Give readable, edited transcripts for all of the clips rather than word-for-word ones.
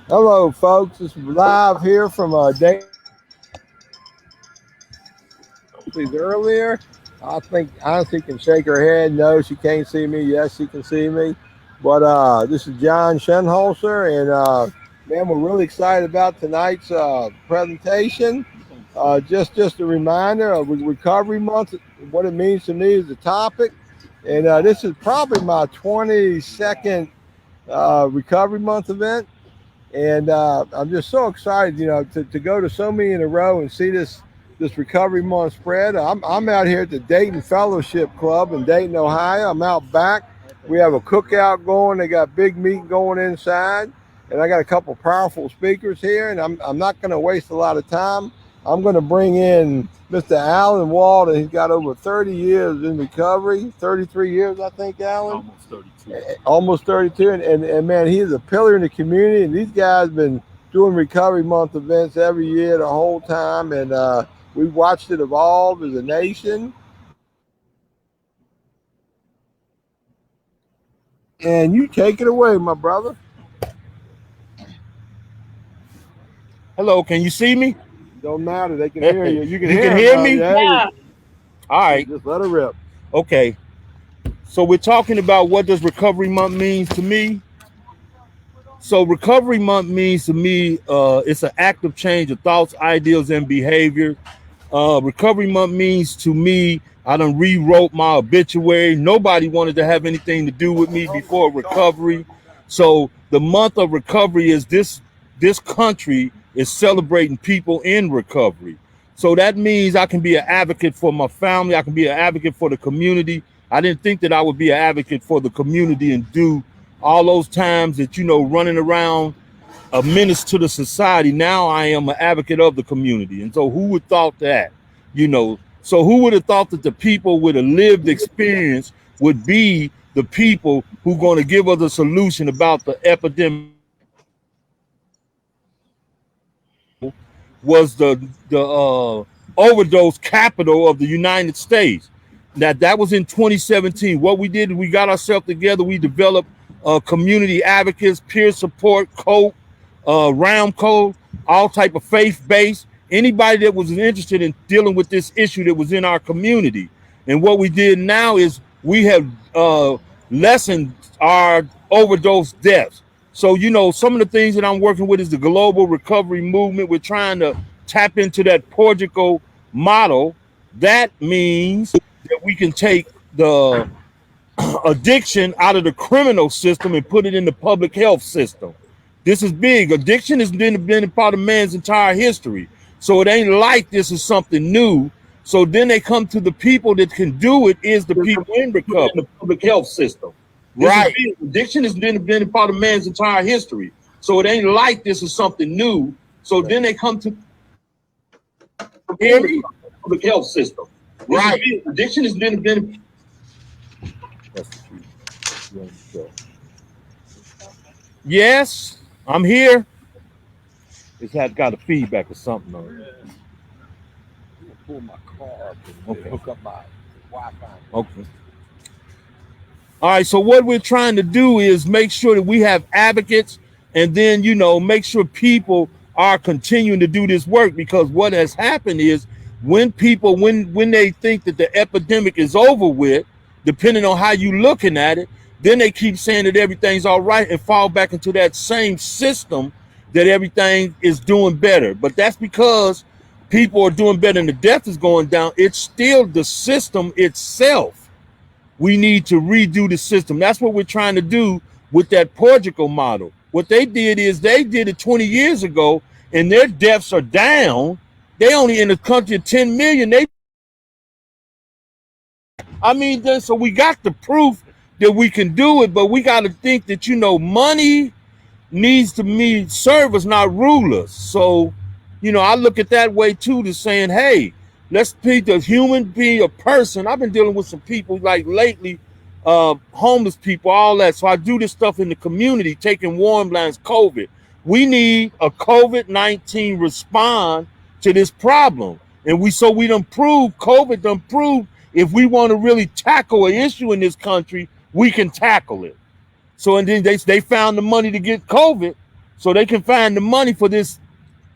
Hello, folks. It's live here from Dayton. Earlier, I think honestly can shake her head. No, she can't see me. Yes, she can see me. But this is John Shenholzer, and man, we're really excited about tonight's presentation. Just a reminder of Recovery Month, what it means to me is the topic, and this is probably my 22nd Recovery Month event. And I'm just so excited, to go to so many in a row and see this Recovery Month spread. I'm out here at the Dayton Fellowship Club in Dayton, Ohio. I'm out back. We have a cookout going. They got big meat going inside, and I got a couple powerful speakers here. And I'm not going to waste a lot of time. I'm going to bring in Mr. Alan Walder. He's got over 30 years in recovery, 33 years, I think, Alan. Almost 32. Almost 32, and man, he is a pillar in the community. And these guys been doing Recovery Month events every year the whole time, and we've watched it evolve as a nation. And you take it away, my brother. Hello, can you see me? Don't matter. They can hear you. You can hear me? Yeah. All right. Just let it rip. Okay. So we're talking about what does Recovery Month means to me. So Recovery Month means to me, it's an active change of thoughts, ideals, and behavior. Recovery Month means to me, I done rewrote my obituary. Nobody wanted to have anything to do with me before recovery. So the month of recovery is this country is celebrating people in recovery. So that means I can be an advocate for my family. I can be an advocate for the community. I didn't think that I would be an advocate for the community and do all those times that, running around a menace to the society. Now I am an advocate of the community. And so who would thought that, So who would have thought that the people with a lived experience would be the people who going to give us a solution about the epidemic? Was the overdose capital of the United States. That was in 2017. What we did, we got ourselves together. We developed community advocates, peer support, COPE, round code, all type of faith-based. Anybody that was interested in dealing with this issue that was in our community. And what we did now is we have lessened our overdose deaths. So, some of the things that I'm working with is the global recovery movement. We're trying to tap into that Portugal model. That means that we can take the addiction out of the criminal system and put it in the public health system. This is big. Addiction has been a part of man's entire history. So it ain't like this is something new. So then they come to the people that can do it is the people in recovery, in the public health system. Right. Addiction has been a part of man's entire history. So it ain't like this is something new. So then they come to the public health system. Right. Addiction has been. Yes, I'm here. It's got a feedback or something on it. Pull my car up and hook up my Wi-Fi. Okay. All right, so what we're trying to do is make sure that we have advocates and then, make sure people are continuing to do this work, because what has happened is when people, when they think that the epidemic is over with, depending on how you're looking at it, then they keep saying that everything's all right and fall back into that same system that everything is doing better. But that's because people are doing better and the death is going down. It's still the system itself. We need to redo the system. That's what we're trying to do with that Portugal model. What they did is they did it 20 years ago and their deaths are down They only in the country of 10 million. So we got the proof that we can do it, but we got to think that, money needs to mean serve us, not rule us. So, I look at that way too, to saying, hey, let's pick a human being, a person. I've been dealing with some people like lately, homeless people, all that. So I do this stuff in the community, taking warm blinds, COVID. We need a COVID-19 response to this problem. And we done proved, COVID done proved, if we want to really tackle an issue in this country, we can tackle it. So, and then they found the money to get COVID, so they can find the money for this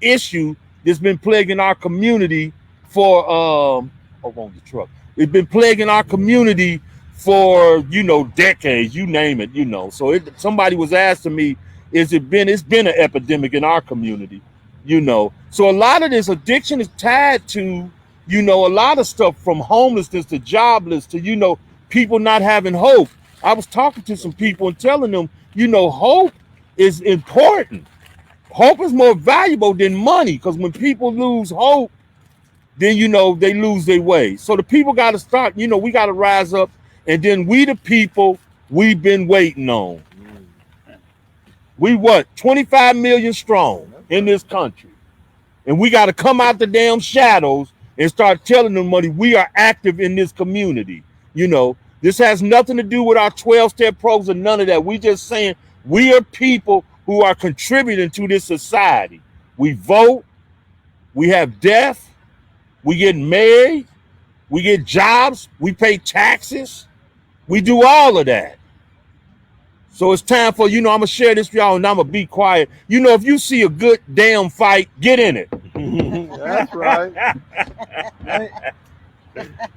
issue that's been plaguing our community for on the truck. It's been plaguing our community for decades, you name it, So somebody was asking me, it's been an epidemic in our community, So a lot of this addiction is tied to, a lot of stuff, from homelessness to jobless to, people not having hope. I was talking to some people and telling them, hope is important. Hope is more valuable than money, because when people lose hope, then, they lose their way. So the people got to start, we got to rise up, and then we the people we've been waiting on. We 25 million strong in this country. And we got to come out the damn shadows and start telling them, money, we are active in this community. This has nothing to do with our 12-step programs or none of that. We just saying we are people who are contributing to this society. We vote, we have death, we get married, we get jobs, we pay taxes, we do all of that. So it's time for, I'm going to share this with y'all, and I'm going to be quiet. If you see a good damn fight, get in it. That's right.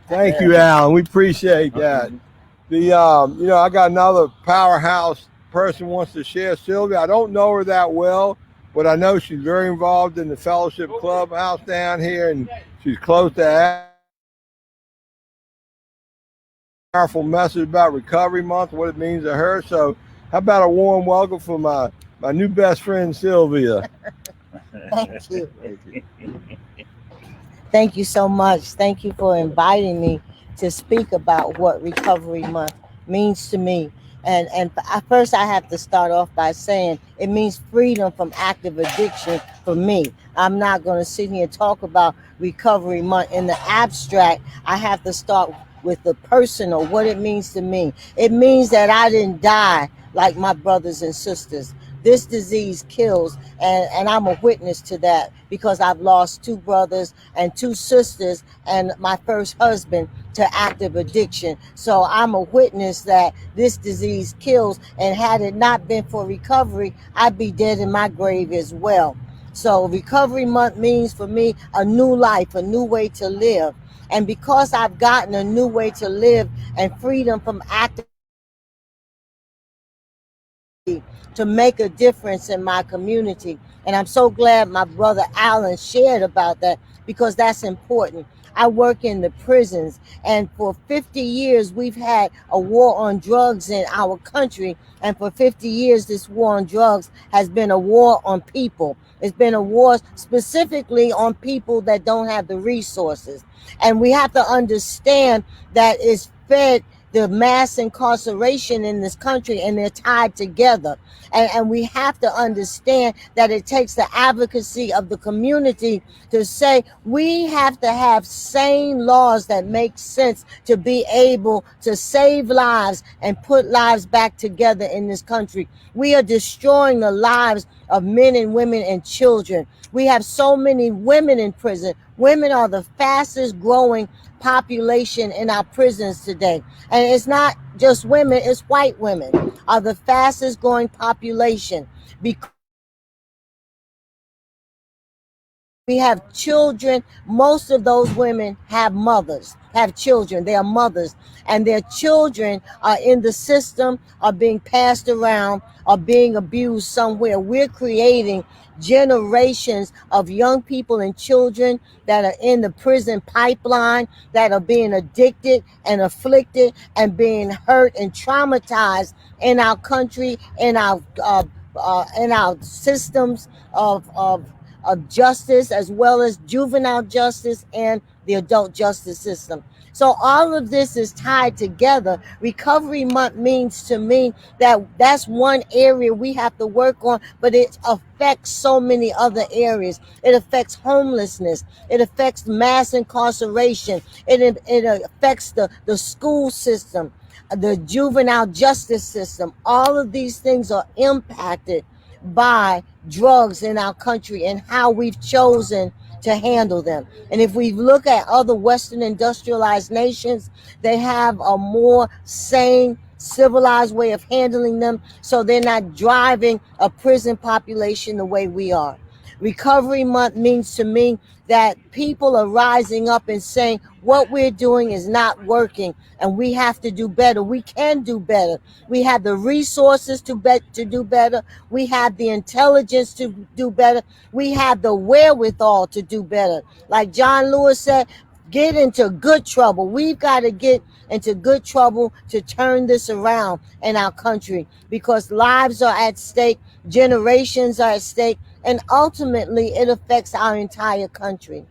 Thank you, Alan. We appreciate that. I got another powerhouse person wants to share, Sylvia. I don't know her that well, but I know she's very involved in the fellowship clubhouse down here, and she's close to powerful message about Recovery Month, what it means to her. So how about a warm welcome for my new best friend, Sylvia. Thank you. Thank you so much. Thank you for inviting me to speak about what Recovery Month means to me. And first, I have to start off by saying it means freedom from active addiction for me. I'm not going to sit here and talk about Recovery Month in the abstract. I have to start with the personal, what it means to me. It means that I didn't die like my brothers and sisters. This disease kills, and I'm a witness to that, because I've lost 2 brothers and 2 sisters and my first husband to active addiction. So I'm a witness that this disease kills, and had it not been for recovery, I'd be dead in my grave as well. So Recovery Month means for me a new life, a new way to live. And because I've gotten a new way to live and freedom from active to make a difference in my community. And I'm so glad my brother Alan shared about that, because that's important. I work in the prisons, and for 50 years we've had a war on drugs in our country, and for 50 years this war on drugs has been a war on people. It's been a war specifically on people that don't have the resources. And we have to understand that it's fed the mass incarceration in this country, and they're tied together. And we have to understand that it takes the advocacy of the community to say we have to have sane laws that make sense to be able to save lives and put lives back together in this country. We are destroying the lives of men and women and children. We have so many women in prison. Women are the fastest growing population in our prisons today. And it's not just women, it's white women are the fastest growing population, because we have children. Most of those women have mothers, have children. They are mothers, and their children are in the system, are being passed around, are being abused somewhere. We're creating generations of young people and children that are in the prison pipeline, that are being addicted and afflicted and being hurt and traumatized in our country, in our systems of of justice, as well as juvenile justice and the adult justice system. So all of this is tied together. Recovery Month means to me that that's one area we have to work on, but it affects so many other areas. It affects homelessness. It affects mass incarceration. It affects the school system, the juvenile justice system. All of these things are impacted by drugs in our country and how we've chosen to handle them. And if we look at other Western industrialized nations, they have a more sane, civilized way of handling them, so they're not driving a prison population the way we are. Recovery Month means to me that people are rising up and saying what we're doing is not working and we have to do better. We can do better. We have the resources to do better. We have the intelligence to do better. We have the wherewithal to do better. Like John Lewis said, get into good trouble. We've got to get into good trouble to turn this around in our country, because lives are at stake, generations are at stake, and ultimately it affects our entire country.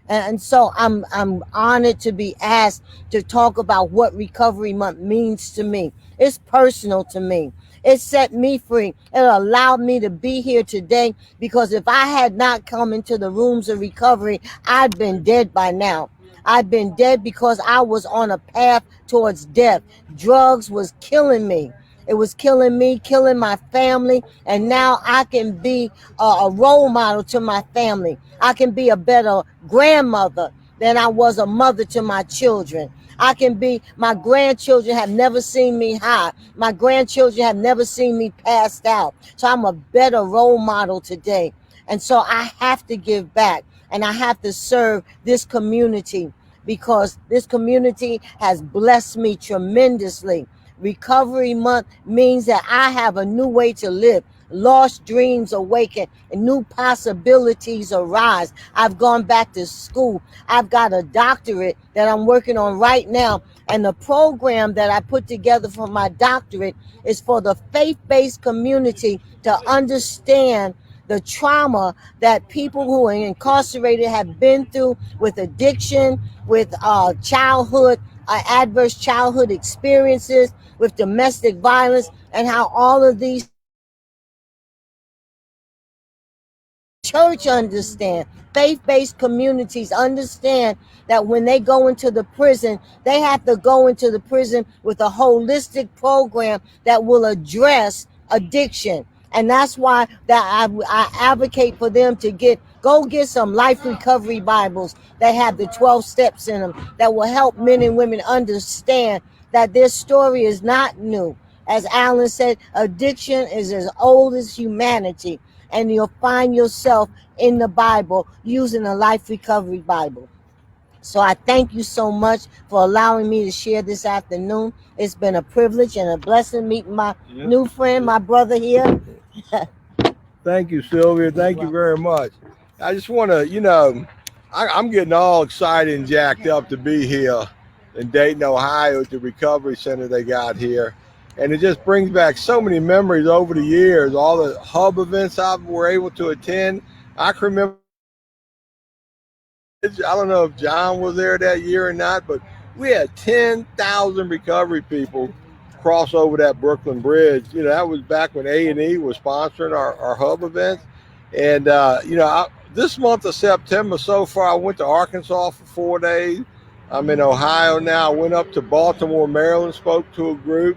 And so I'm honored to be asked to talk about what Recovery Month means to me. It's personal to me. It set me free. It allowed me to be here today, because if I had not come into the rooms of recovery, I'd been dead by now. I've been dead because I was on a path towards death. Drugs was killing me. It was killing me, killing my family. And now I can be a role model to my family. I can be a better grandmother than I was a mother to my children. My grandchildren have never seen me high. My grandchildren have never seen me passed out. So I'm a better role model today. And so I have to give back. And I have to serve this community, because this community has blessed me tremendously. Recovery Month means that I have a new way to live. Lost dreams awaken and new possibilities arise. I've gone back to school. I've got a doctorate that I'm working on right now. And the program that I put together for my doctorate is for the faith-based community to understand the trauma that people who are incarcerated have been through with addiction, with adverse childhood experiences, with domestic violence, and how all of these church understand, faith-based communities understand that when they go into the prison, they have to go into the prison with a holistic program that will address addiction. And that's why I advocate for them to go get some life recovery Bibles that have the 12 steps in them that will help men and women understand that their story is not new. As Alan said, addiction is as old as humanity. And you'll find yourself in the Bible using a life recovery Bible. So I thank you so much for allowing me to share this afternoon. It's been a privilege and a blessing meeting my new friend, my brother here. Thank you, Sylvia. Thank you very much. I just want to, I'm getting all excited and jacked up to be here in Dayton, Ohio at the recovery center they got here. And it just brings back so many memories over the years, all the hub events I were able to attend. I can remember, I don't know if John was there that year or not, but we had 10,000 recovery people cross over that Brooklyn Bridge. That was back when A&E was sponsoring our hub events. And, this month of September so far, I went to Arkansas for 4 days. I'm in Ohio now. I went up to Baltimore, Maryland, spoke to a group.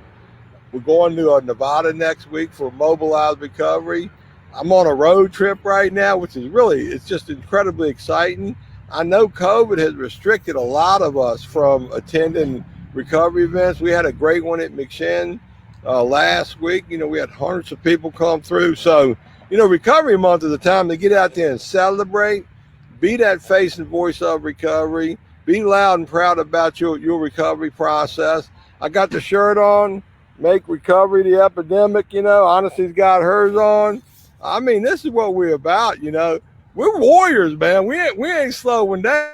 We're going to Nevada next week for mobilized recovery. I'm on a road trip right now, which is it's just incredibly exciting. I know COVID has restricted a lot of us from attending recovery events. We had a great one at M.H.S last week. We had hundreds of people come through. So, Recovery Month is the time to get out there and celebrate, be that face and voice of recovery, be loud and proud about your recovery process. I got the shirt on. Make recovery the epidemic, Honesty's got hers on. I mean, this is what we're about, We're warriors, man. We ain't slowing down.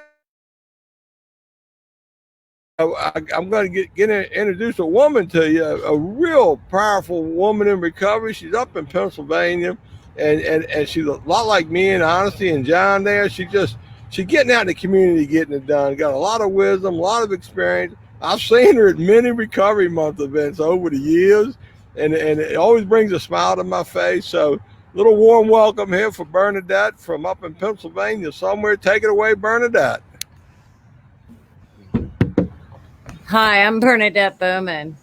I'm going to introduce a woman to you, a real powerful woman in recovery. She's up in Pennsylvania. and she's a lot like me and Honesty and John there. She getting out in the community, getting it done. Got a lot of wisdom, a lot of experience. I've seen her at many Recovery Month events over the years, and it always brings a smile to my face. So, little warm welcome here for Bernadette from up in Pennsylvania somewhere. Take it away, Bernadette. Hi, I'm Bernadette Bowman.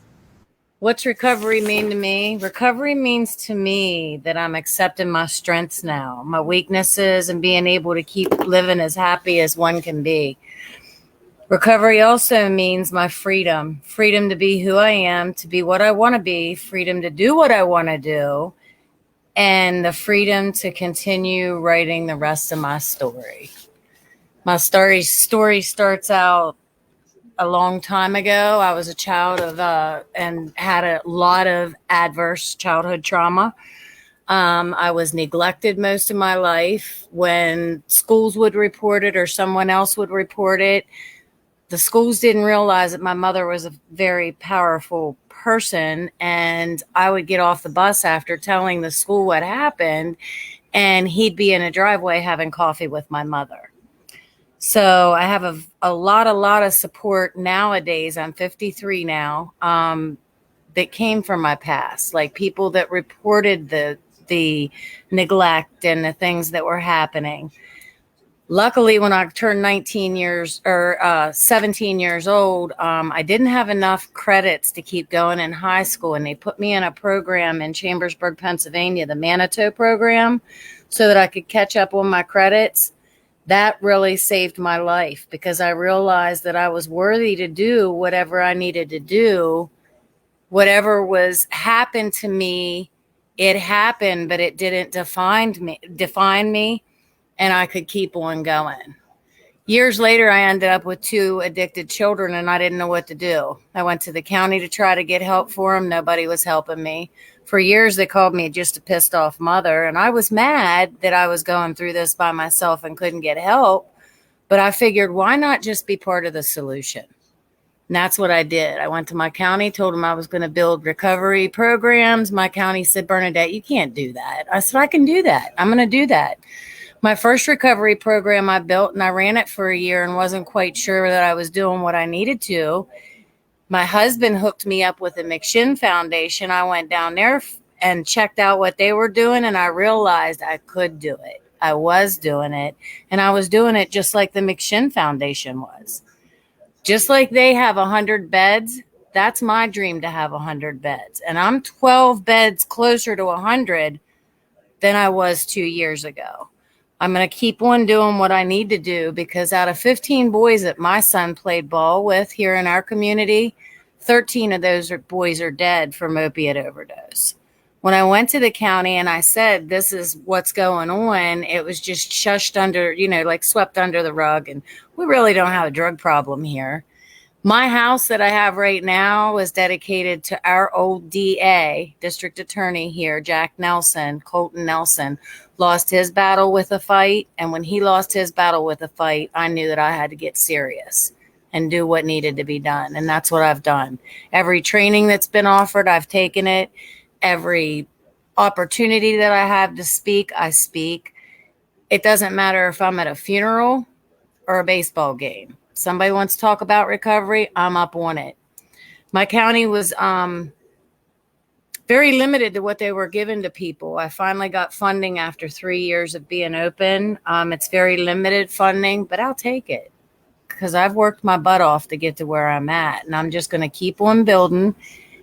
What's recovery mean to me? Recovery means to me that I'm accepting my strengths now, my weaknesses, and being able to keep living as happy as one can be. Recovery also means my freedom to be who I am, to be what I want to be, freedom to do what I want to do, and the freedom to continue writing the rest of my story. My story starts out a long time ago. I was a child of and had a lot of adverse childhood trauma. I was neglected most of my life. When schools would report it or someone else would report it, the schools didn't realize that my mother was a very powerful person, and I would get off the bus after telling the school what happened, and he'd be in a driveway having coffee with my mother. So I have a lot of support nowadays. I'm 53 now, that came from my past, like people that reported the neglect and the things that were happening. Luckily, when I turned 17 years old, I didn't have enough credits to keep going in high school, and they put me in a program in Chambersburg, Pennsylvania, the Manitou program, so that I could catch up on my credits. That really saved my life because I realized that I was worthy to do whatever I needed to do. Whatever was happened to me, it happened, but it didn't define me, and I could keep on going. Years later, I ended up with 2 addicted children, and I didn't know what to do. I went to the county to try to get help for them. Nobody was helping me. For years, they called me just a pissed off mother, and I was mad that I was going through this by myself and couldn't get help. But I figured, why not just be part of the solution? And that's what I did. I went to my county, told them I was going to build recovery programs. My county said, Bernadette, you can't do that. I said, I can do that. I'm going to do that. My first recovery program I built, and I ran it for a year and wasn't quite sure that I was doing what I needed to. My husband hooked me up with the M.H.S Foundation. I went down there and checked out what they were doing, and I realized I could do it. I was doing it, and I was doing it just like the M.H.S Foundation was. Just like they have 100 beds, that's my dream, to have 100 beds. And I'm 12 beds closer to 100 than I was 2 years ago. I'm going to keep on doing what I need to do, because out of 15 boys that my son played ball with here in our community, 13 of those boys are dead from opiate overdose. When I went to the county and I said, this is what's going on, it was just shushed under, like swept under the rug. And we really don't have a drug problem here. My house that I have right now was dedicated to our old DA, district attorney here, Jack Nelson, Colton Nelson, lost his battle with a fight. And when he lost his battle with a fight, I knew that I had to get serious and do what needed to be done. And that's what I've done. Every training that's been offered, I've taken it. Every opportunity that I have to speak, I speak. It doesn't matter if I'm at a funeral or a baseball game. Somebody wants to talk about recovery, I'm up on it. My county was very limited to what they were giving to people. I finally got funding after 3 years of being open. It's very limited funding, but I'll take it because I've worked my butt off to get to where I'm at. And I'm just going to keep on building,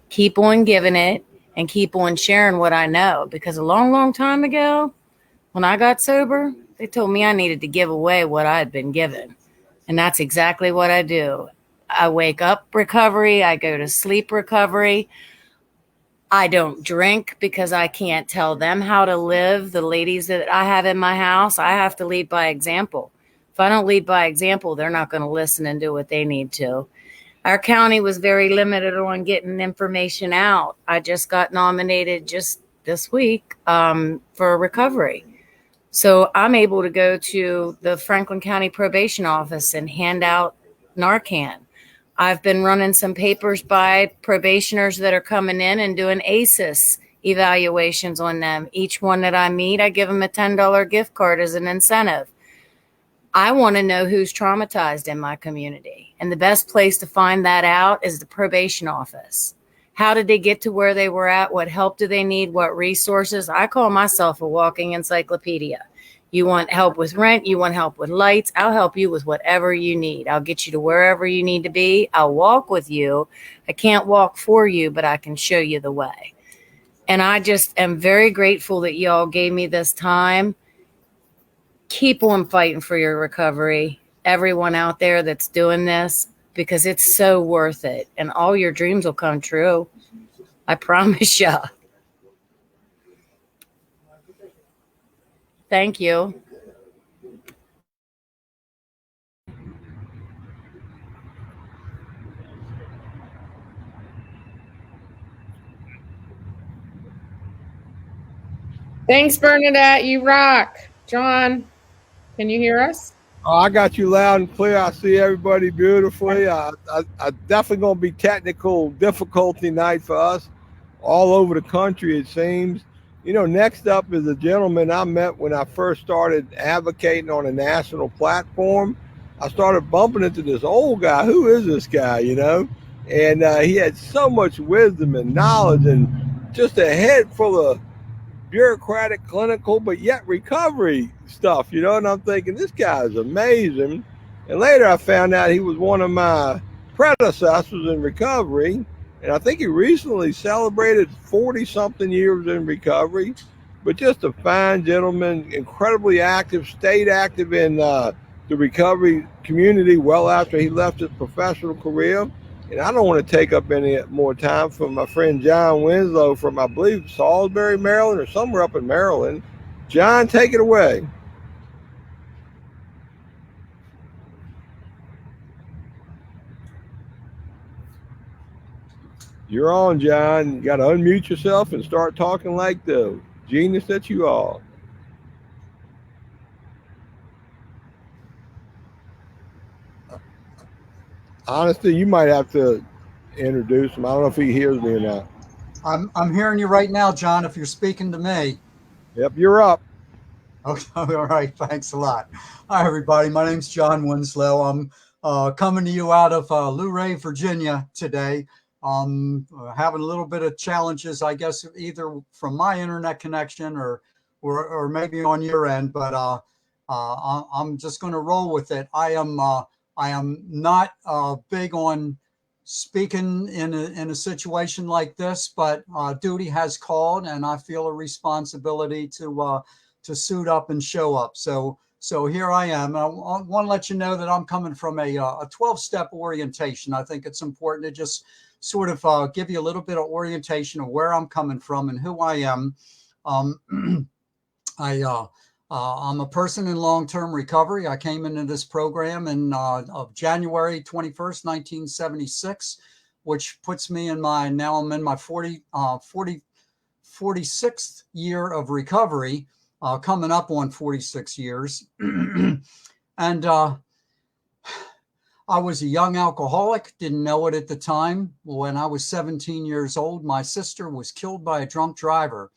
keep on giving it, and keep on sharing what I know. Because a long, long time ago, when I got sober, they told me I needed to give away what I had been given. And that's exactly what I do. I wake up recovery. I go to sleep recovery. I don't drink because I can't tell them how to live. The ladies that I have in my house, I have to lead by example. If I don't lead by example, they're not going to listen and do what they need to. Our county was very limited on getting information out. I just got nominated just this week for recovery. So I'm able to go to the Franklin County Probation Office and hand out Narcan. I've been running some papers by probationers that are coming in and doing ACEs evaluations on them. Each one that I meet, I give them a $10 gift card as an incentive. I want to know who's traumatized in my community. And the best place to find that out is the probation office. How did they get to where they were at? What help do they need? What resources? I call myself a walking encyclopedia. You want help with rent? You want help with lights? I'll help you with whatever you need. I'll get you to wherever you need to be. I'll walk with you. I can't walk for you, but I can show you the way. And I just am very grateful that y'all gave me this time. Keep on fighting for your recovery. Everyone out there that's doing this, because it's so worth it. And all your dreams will come true. I promise ya. Thank you. Thanks, Bernadette. You rock. John, can you hear us? Oh, I got you loud and clear. I see everybody beautifully. I definitely going to be technical difficulty night for us all over the country, it seems. You know, next up is a gentleman I met when I first started advocating on a national platform. I started bumping into this old guy. Who is this guy, you know? And he had so much wisdom and knowledge and just a head full of bureaucratic, clinical, but yet recovery stuff, you know. And I'm thinking, this guy is amazing. And later I found out he was one of my predecessors in recovery. And I think he recently celebrated 40-something years in recovery. But just a fine gentleman, incredibly active, stayed active in the recovery community well after he left his professional career. And I don't want to take up any more time from my friend John Winslow from, I believe, Salisbury, Maryland, or somewhere up in Maryland. John, take it away. You're on, John. You got to unmute yourself and start talking like the genius that you are. Honestly, you might have to introduce him. I don't know if he hears me or not. I'm hearing you right now, John, if you're speaking to me. Yep, you're up. Okay, all right, thanks a lot. Hi, everybody. My name's John Winslow. I'm coming to you out of Luray, Virginia today. Having a little bit of challenges, I guess, either from my internet connection or maybe on your end, but I'm just going to roll with it. I am not big on speaking in a situation like this, but duty has called, and I feel a responsibility to suit up and show up. So here I am. I want to let you know that I'm coming from a 12-step orientation. I think it's important to just sort of give you a little bit of orientation of where I'm coming from and who I am. I'm a person in long-term recovery. I came into this program of January 21st, 1976, which puts me in now I'm in my 46th year of recovery, coming up on 46 years. And I was a young alcoholic, didn't know it at the time. When I was 17 years old, my sister was killed by a drunk driver.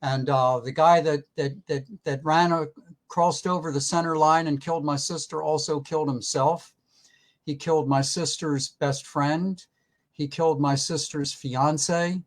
And the guy that crossed over the center line and killed my sister also killed himself. He killed my sister's best friend. He killed my sister's fiance.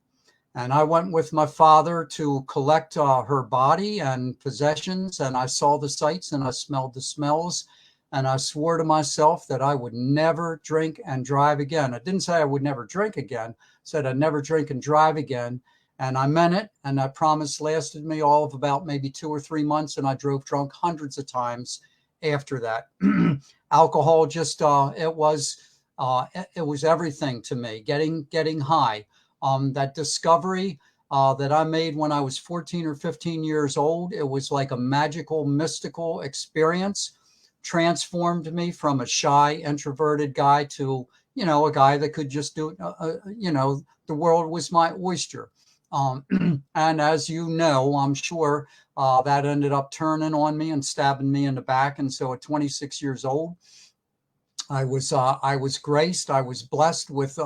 And I went with my father to collect her body and possessions. And I saw the sights and I smelled the smells. And I swore to myself that I would never drink and drive again. I didn't say I would never drink again. I said I'd never drink and drive again. And I meant it. And that promise lasted me all of about maybe 2 or 3 months. And I drove drunk hundreds of times after that. Alcohol just, it was everything to me, getting high. That discovery that I made when I was 14 or 15 years old, it was like a magical, mystical experience, transformed me from a shy, introverted guy to, a guy that could just do, the world was my oyster. And as you know, I'm sure that ended up turning on me and stabbing me in the back. And so at 26 years old, I was graced. I was blessed with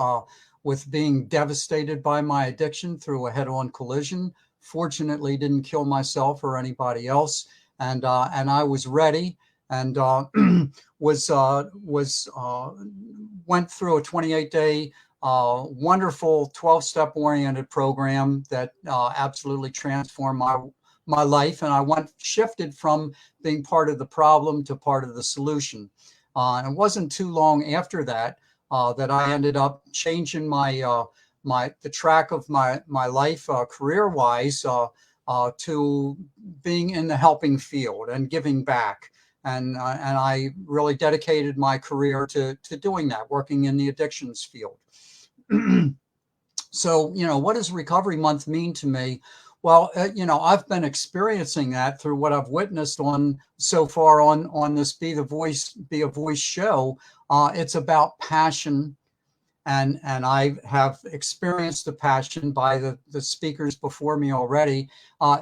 with being devastated by my addiction through a head-on collision. Fortunately, didn't kill myself or anybody else, and I was ready, and went through a 28-day wonderful 12-step oriented program that absolutely transformed my life, and I shifted from being part of the problem to part of the solution. And it wasn't too long after that that I ended up changing the track of my life career-wise to being in the helping field and giving back. And I really dedicated my career to doing that, working in the addictions field. So, what does Recovery Month mean to me? Well, I've been experiencing that through what I've witnessed so far on this Be a Voice show. It's about passion, and I have experienced the passion by the speakers before me already.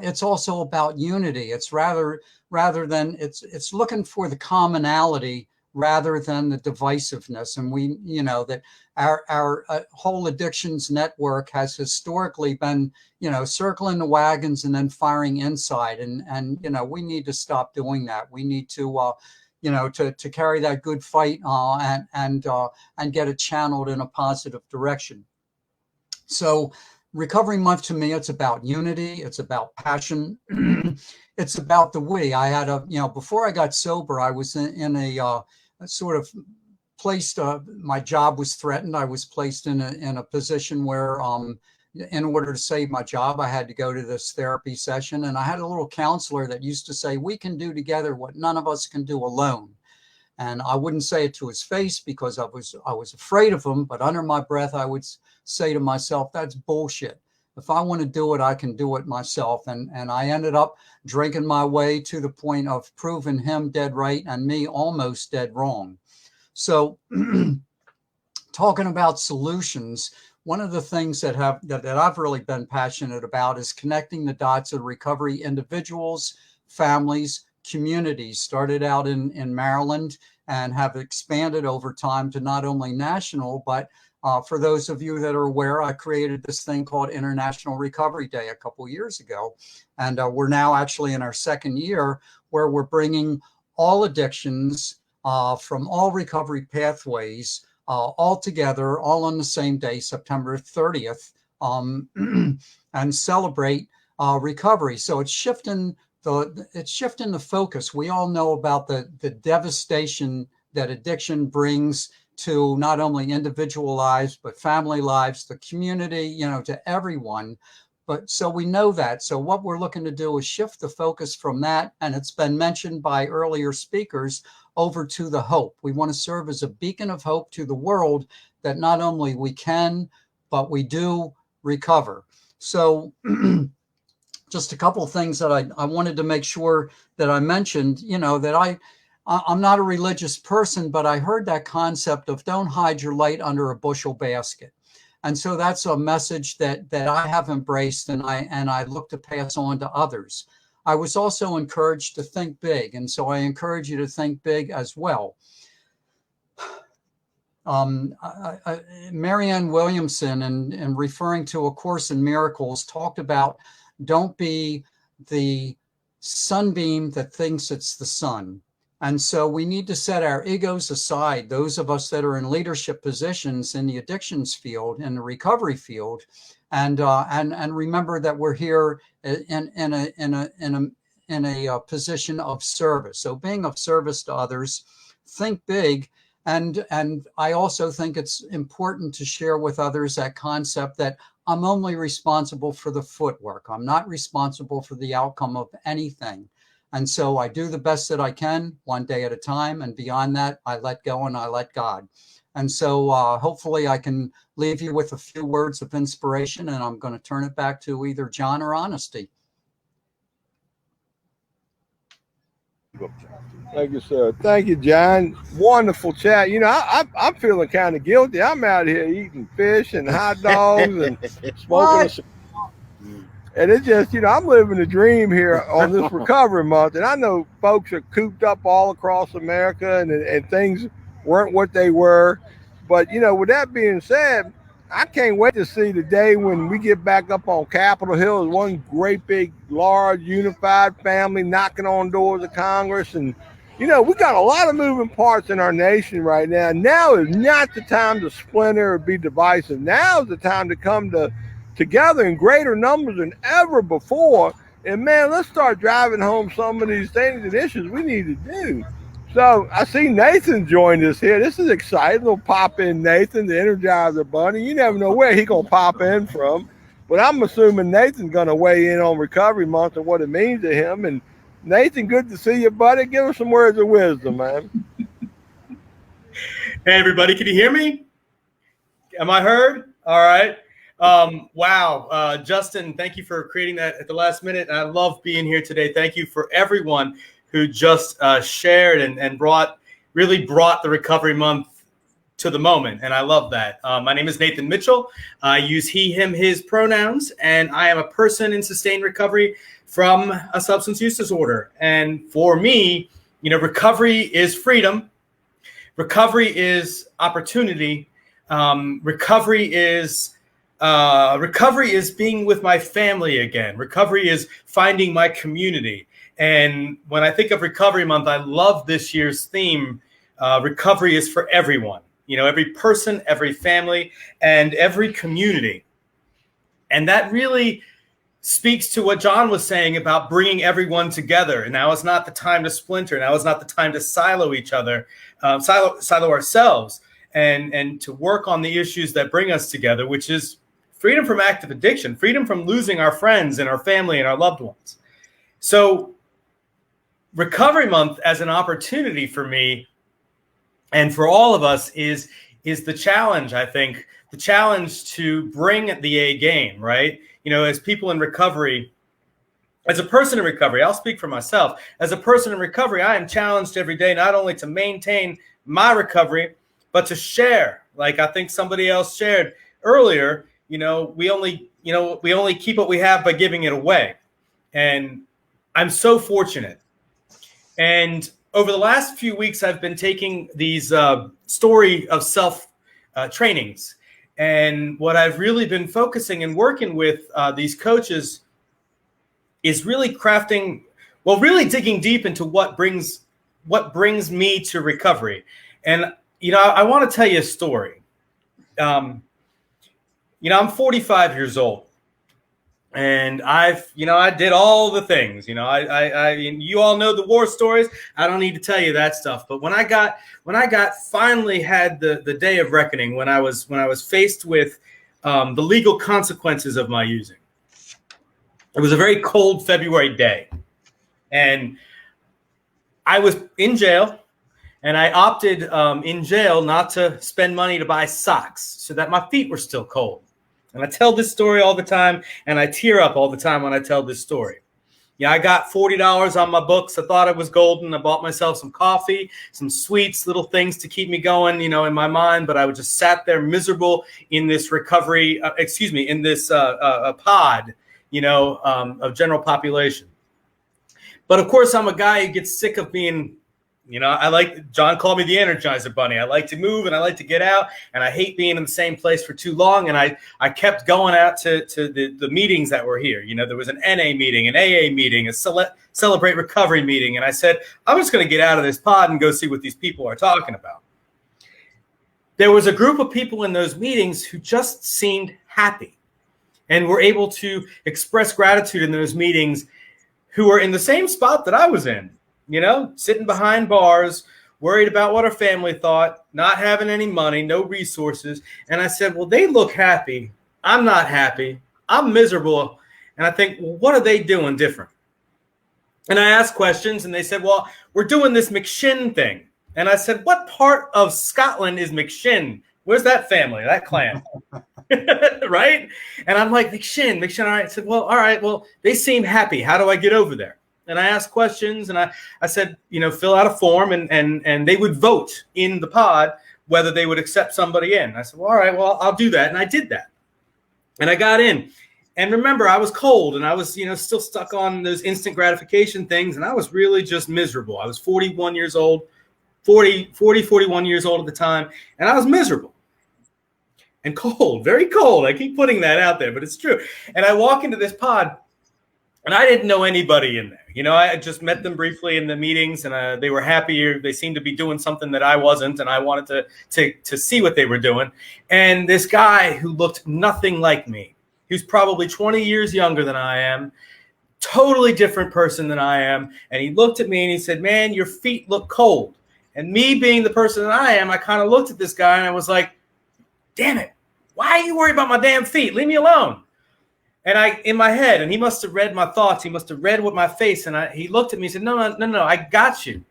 It's also about unity. It's rather than it's looking for the commonality rather than the divisiveness. And we, that our whole addictions network has historically been, circling the wagons and then firing inside. And we need to stop doing that. We need to, to carry that good fight and get it channeled in a positive direction. So Recovery Month to me, it's about unity. It's about passion. It's about the we. I had before I got sober, I was in a sort of placed, my job was threatened. I was placed in a position where in order to save my job, I had to go to this therapy session. And I had a little counselor that used to say, we can do together what none of us can do alone. And I wouldn't say it to his face because I was afraid of him, but under my breath, I would say to myself, that's bullshit. If I want to do it, I can do it myself. And I ended up drinking my way to the point of proving him dead right and me almost dead wrong. So talking about solutions, one of the things that I've really been passionate about is connecting the dots of recovery individuals, families, communities. Started out in Maryland and have expanded over time to not only national, but for those of you that are aware, I created this thing called International Recovery Day a couple years ago. And we're now actually in our second year where we're bringing all addictions from all recovery pathways all together, all on the same day, September 30th, and celebrate recovery. So it's shifting the focus. We all know about the devastation that addiction brings to not only individual lives, but family lives, the community, to everyone. But so we know that. So what we're looking to do is shift the focus from that. And it's been mentioned by earlier speakers over to the hope. We want to serve as a beacon of hope to the world that not only we can, but we do recover. So just a couple of things that I wanted to make sure that I mentioned, that I'm not a religious person, but I heard that concept of don't hide your light under a bushel basket. And so that's a message that I have embraced and I look to pass on to others. I was also encouraged to think big. And so I encourage you to think big as well. Marianne Williamson, in referring to A Course in Miracles, talked about don't be the sunbeam that thinks it's the sun. And so we need to set our egos aside, those of us that are in leadership positions in the addictions field, in the recovery field, and remember that we're here in a position of service. So being of service to others, think big. And I also think it's important to share with others that concept that I'm only responsible for the footwork. I'm not responsible for the outcome of anything. And so I do the best that I can, one day at a time. And beyond that, I let go and I let God. And so hopefully I can leave you with a few words of inspiration. And I'm going to turn it back to either John or Honesty. Thank you, sir. Thank you, John. Wonderful chat. I'm feeling kind of guilty. I'm out here eating fish and hot dogs and smoking. And it's just, I'm living the dream here on this recovery month. And I know folks are cooped up all across America and things weren't what they were. But, with that being said, I can't wait to see the day when we get back up on Capitol Hill as one great big, large, unified family knocking on doors of Congress. And, you know, we got a lot of moving parts in our nation right now. Now is not the time to splinter or be divisive. Now is the time to come together in greater numbers than ever before. And, man, let's start driving home some of these things and issues we need to do. So I see Nathan joined us here. This is exciting. We'll pop in Nathan, the Energizer Bunny. You never know where he's going to pop in from. But I'm assuming Nathan's going to weigh in on Recovery Month and what it means to him. And Nathan, good to see you, buddy. Give us some words of wisdom, man. Hey, everybody. Can you hear me? Am I heard? All right. Wow. Justin, thank you for creating that at the last minute. I love being here today. Thank you for everyone who just shared and really brought the Recovery Month to the moment. And I love that. My name is Nathan Mitchell. I use he, him, his pronouns, and I am a person in sustained recovery from a substance use disorder. And for me, you know, recovery is freedom. Recovery is opportunity. Recovery is being with my family again. Recovery is finding my community. And when I think of Recovery Month, I love this year's theme. Recovery is for everyone, you know, every person, every family, and every community. And that really speaks to what John was saying about bringing everyone together. And now is not the time to splinter. Now is not the time to silo each other, silo ourselves, and to work on the issues that bring us together, which is freedom from active addiction, freedom from losing our friends and our family and our loved ones. So Recovery Month as an opportunity for me and for all of us is the challenge, I think, the challenge to bring the A game, right? You know, as people in recovery, as a person in recovery, I'll speak for myself. As a person in recovery, I am challenged every day, not only to maintain my recovery, but to share. Like I think somebody else shared earlier, we only keep what we have by giving it away. And I'm so fortunate. And over the last few weeks, I've been taking these story of self trainings. And what I've really been focusing and working with these coaches is really really digging deep into what brings me to recovery. And, I want to tell you a story. I'm 45 years old. And I did all the things, you all know the war stories. I don't need to tell you that stuff. But when I finally had the day of reckoning, when I was faced with the legal consequences of my using, it was a very cold February day, and I was in jail, and I opted in jail not to spend money to buy socks so that my feet were still cold. And I tell this story all the time, and I tear up all the time when I tell this story. Yeah, I got $40 on my books. I thought it was golden. I bought myself some coffee, some sweets, little things to keep me going, in my mind. But I was just sat there miserable in this recovery, in this pod, of general population. But of course, I'm a guy who gets sick of being, John called me the Energizer Bunny. I like to move and I like to get out, and I hate being in the same place for too long. And I kept going out to the meetings that were here. There was an NA meeting, an AA meeting, a Celebrate Recovery meeting. And I said, I'm just going to get out of this pod and go see what these people are talking about. There was a group of people in those meetings who just seemed happy and were able to express gratitude in those meetings, who were in the same spot that I was in. Sitting behind bars, worried about what our family thought, not having any money, no resources. And I said, well, they look happy. I'm not happy. I'm miserable. And I think, well, what are they doing different? And I asked questions, and they said, well, we're doing this McShin thing. And I said, what part of Scotland is McShin? Where's that family, that clan? Right? And I'm like, McShin, all right. I said, well, all right, well, they seem happy. How do I get over there? And I asked questions, and I said, fill out a form, and they would vote in the pod whether they would accept somebody in. I said, well, all right, well, I'll do that. And I did that. And I got in. And remember, I was cold, and I was, still stuck on those instant gratification things, and I was really just miserable. I was 41 years old, 41 years old at the time, and I was miserable. and cold, very cold. I keep putting that out there, but it's true. And I walk into this pod, and I didn't know anybody in there. You know, I had just met them briefly in the meetings, and they were happy. They seemed to be doing something that I wasn't, and I wanted to see what they were doing. And this guy who looked nothing like me, who's probably 20 years younger than I am, totally different person than I am, and he looked at me and he said, "Man, your feet look cold." And me being the person that I am, I kind of looked at this guy and I was like, "Damn it, why are you worried about my damn feet? Leave me alone." And in my head, and he must have read my thoughts. He must have read what my face, and he looked at me and said, no, I got you.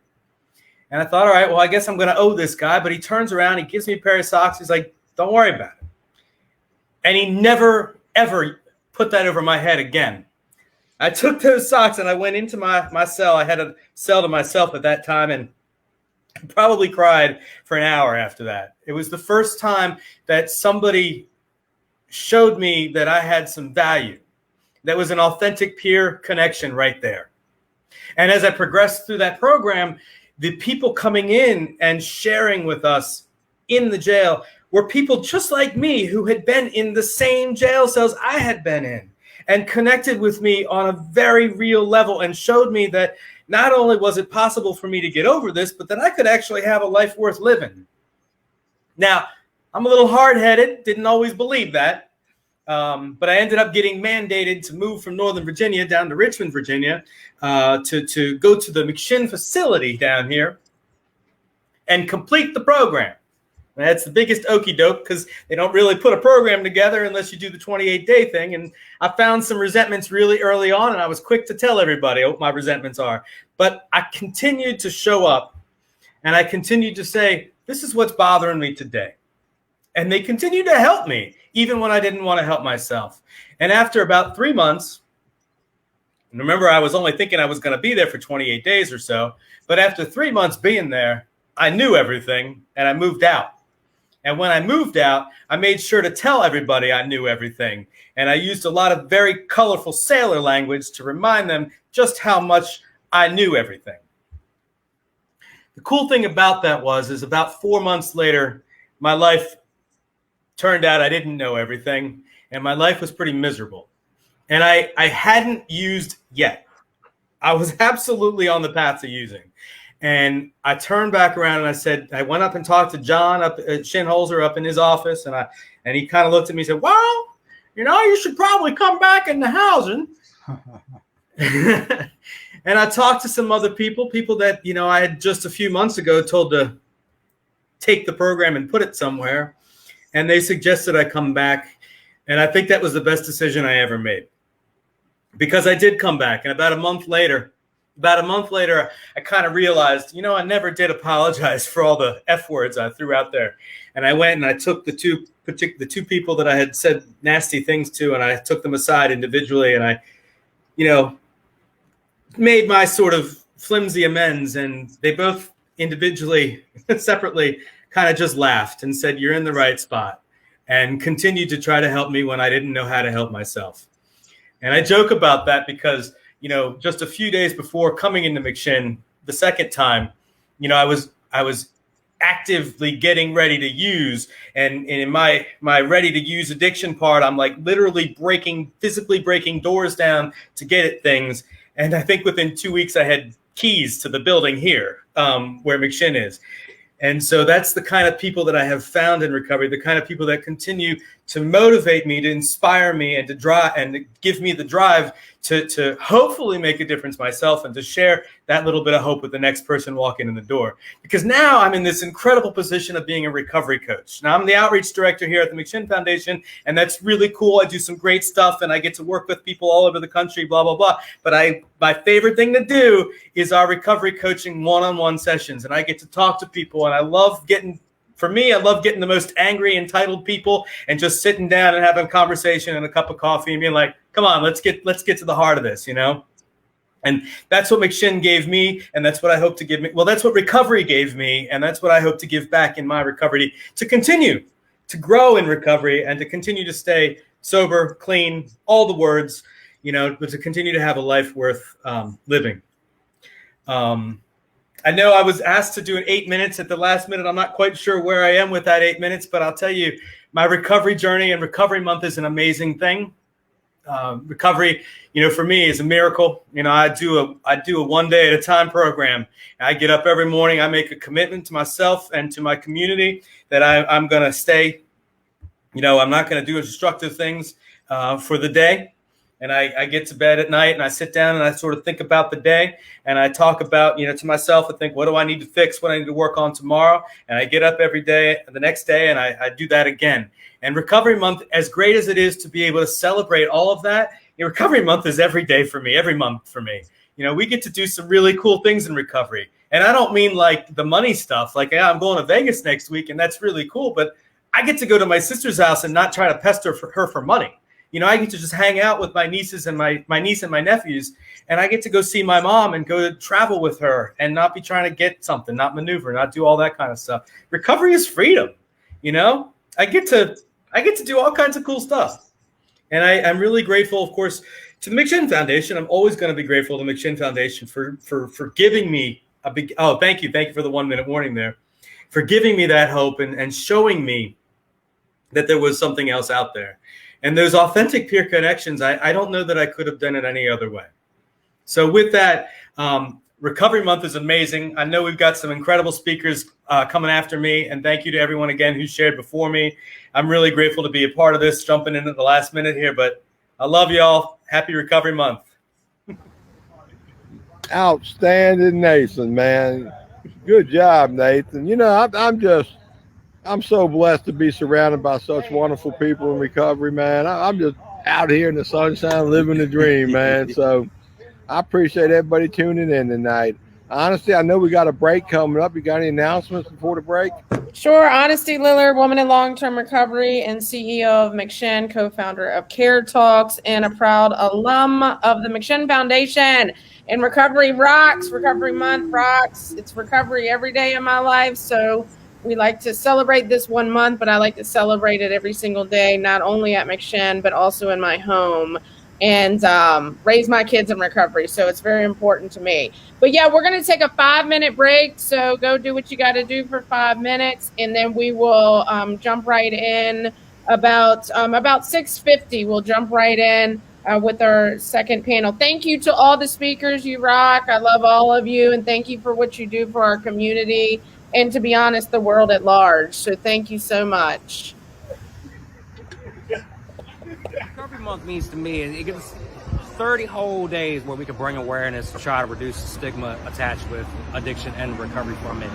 And I thought, all right, well, I guess I'm going to owe this guy. But he turns around, he gives me a pair of socks. He's like, "Don't worry about it." And he never, ever put that over my head again. I took those socks and I went into my cell. I had a cell to myself at that time, and probably cried for an hour after that. It was the first time that somebody showed me that I had some value. That was an authentic peer connection right there. And as I progressed through that program, the people coming in and sharing with us in the jail were people just like me who had been in the same jail cells I had been in, and connected with me on a very real level, and showed me that not only was it possible for me to get over this, but that I could actually have a life worth living. Now, I'm a little hard-headed, didn't always believe that, but I ended up getting mandated to move from Northern Virginia down to Richmond, Virginia, to go to the M.H.S facility down here and complete the program. And that's the biggest okie doke, because they don't really put a program together unless you do the 28-day thing. And I found some resentments really early on, and I was quick to tell everybody what my resentments are. But I continued to show up, and I continued to say, this is what's bothering me today. And they continued to help me, even when I didn't want to help myself. And after about 3 months, and remember, I was only thinking I was going to be there for 28 days or so, but after 3 months being there, I knew everything, and I moved out. And when I moved out, I made sure to tell everybody I knew everything. And I used a lot of very colorful sailor language to remind them just how much I knew everything. The cool thing about that is about 4 months later, my life turned out I didn't know everything, and my life was pretty miserable. And I hadn't used yet. I was absolutely on the path to using. And I turned back around and I said, I went up and talked to John up at Shinholzer up in his office. And he kind of looked at me and said, well, you should probably come back in the housing. And I talked to some other people that, I had just a few months ago told to take the program and put it somewhere. And they suggested I come back. And I think that was the best decision I ever made, because I did come back. And about a month later, I kind of realized, I never did apologize for all the F words I threw out there. And I went and I took the two people that I had said nasty things to, and I took them aside individually, and I, made my sort of flimsy amends. And they both individually, separately, kind of just laughed and said, you're in the right spot, and continued to try to help me when I didn't know how to help myself. And I joke about that because, just a few days before coming into M.H.S the second time, I was actively getting ready to use, and in my ready to use addiction part, I'm like literally physically breaking doors down to get at things. And I think within 2 weeks I had keys to the building here, where M.H.S is. And so that's the kind of people that I have found in recovery, the kind of people that continue to motivate me, to inspire me, and to drive, and to give me the drive to hopefully make a difference myself, and to share that little bit of hope with the next person walking in the door. Because now I'm in this incredible position of being a recovery coach. Now I'm the outreach director here at the M.H.S Foundation, and that's really cool. I do some great stuff, and I get to work with people all over the country, blah, blah, blah. But my favorite thing to do is our recovery coaching one-on-one sessions, and I get to talk to people, and I love getting the most angry, entitled people and just sitting down and having a conversation and a cup of coffee and being like, come on, let's get to the heart of this, And that's what M.H.S gave me, and that's what I hope to give me. Well, that's what recovery gave me, and that's what I hope to give back in my recovery, to continue to grow in recovery and to continue to stay sober, clean, all the words, but to continue to have a life worth living. I know I was asked to do an 8 minutes at the last minute. I'm not quite sure where I am with that 8 minutes, but I'll tell you, my recovery journey and recovery month is an amazing thing. Recovery, for me is a miracle. I do a 1 day at a time program. I get up every morning. I make a commitment to myself and to my community that I'm going to stay. I'm not going to do destructive things for the day. And I get to bed at night and I sit down and I sort of think about the day and I talk about, to myself and think, what do I need to fix? What I need to work on tomorrow? And I get up every day, the next day, and I do that again. And recovery month, as great as it is to be able to celebrate all of that, recovery month is every day for me, every month for me. We get to do some really cool things in recovery. And I don't mean like the money stuff, like, yeah, I'm going to Vegas next week and that's really cool. But I get to go to my sister's house and not try to pester her for money. I get to just hang out with my nieces and my niece and my nephews, and I get to go see my mom and go to travel with her and not be trying to get something, not maneuver, not do all that kind of stuff. Recovery is freedom. I get to do all kinds of cool stuff. And I'm really grateful, of course, to the McShin Foundation. I'm always going to be grateful to the McShin Foundation for giving me a big, thank you for the 1 minute warning there, for giving me that hope and showing me that there was something else out there. And those authentic peer connections, I don't know that I could have done it any other way. So with that, Recovery Month is amazing. I know we've got some incredible speakers coming after me. And thank you to everyone again who shared before me. I'm really grateful to be a part of this, jumping in at the last minute here. But I love y'all. Happy Recovery Month. Outstanding, Nathan, man. Good job, Nathan. I'm so blessed to be surrounded by such wonderful people in recovery, man. I'm just out here in the sunshine living the dream, man. So I appreciate everybody tuning in tonight. Honestly, I know we got a break coming up. You got any announcements before the break? Sure. Honesty Lillard, woman in long-term recovery and CEO of McShin, co-founder of Care Talks, and a proud alum of the McShin Foundation. And recovery rocks. Recovery Month rocks. It's recovery every day in my life. So we like to celebrate this 1 month, but I like to celebrate it every single day, not only at McShin, but also in my home, and raise my kids in recovery. So it's very important to me. But yeah, we're going to take a 5-minute break. So go do what you got to do for 5 minutes. And then we will jump right in about 6:50. We'll jump right in with our second panel. Thank you to all the speakers. You rock. I love all of you. And thank you for what you do for our community. And to be honest, the world at large. So thank you so much. Recovery Month means to me, it gives us 30 whole days where we can bring awareness to try to reduce the stigma attached with addiction and recovery from it.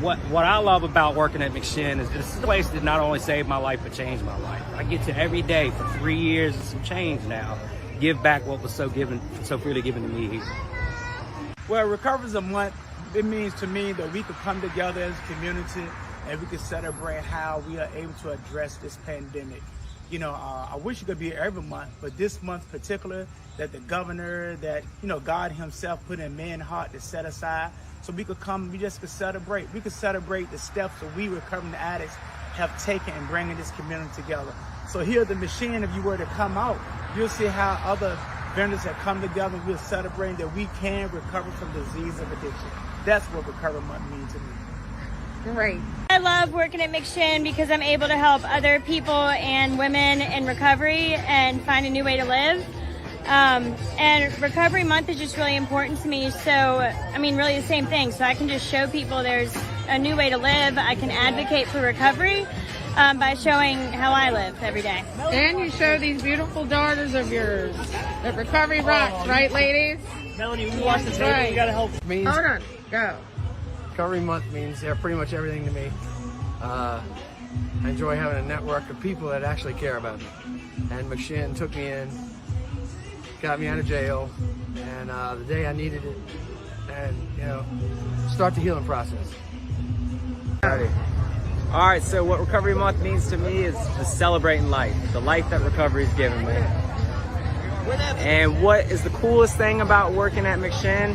What I love about working at McShin is it's a place that not only saved my life, but changed my life. I get to every day for 3 years and some change now, give back what was so freely given to me here. Well, Recovery's a month. It means to me that we could come together as a community and we could celebrate how we are able to address this pandemic. I wish it could be every month, but this month in particular, that the governor, that, God himself put in man's heart to set aside so we could come, we just could celebrate. We could celebrate the steps that we recovering addicts have taken in bringing this community together. So here at the McShin, if you were to come out, you'll see how other vendors have come together and we're celebrating that we can recover from disease of addiction. That's what Recovery Month means to me. Great. I love working at McShin because I'm able to help other people and women in recovery and find a new way to live. And Recovery Month is just really important to me. So, really the same thing. So I can just show people there's a new way to live. I can advocate for recovery by showing how I live every day. And you show these beautiful daughters of yours that recovery rocks, right, ladies? Melanie, we watch the table. Right. You gotta help. Hold on, go. Recovery Month means pretty much everything to me. I enjoy having a network of people that actually care about me. And McShin took me in, got me out of jail, and the day I needed it, and start the healing process. All right, so what Recovery Month means to me is just celebrating life, the life that recovery's given me. And what is the coolest thing about working at McShin?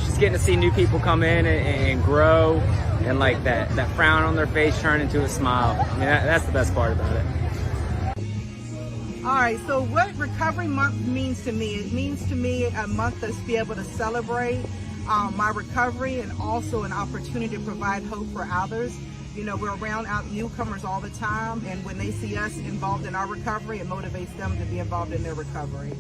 Just getting to see new people come in and grow, and like that frown on their face turn into a smile. That's the best part about it. All right, so what Recovery Month means to me, it means to me a month to be able to celebrate my recovery and also an opportunity to provide hope for others. You know, we're around out newcomers all the time, and when they see us involved in our recovery, it motivates them to be involved in their recovery.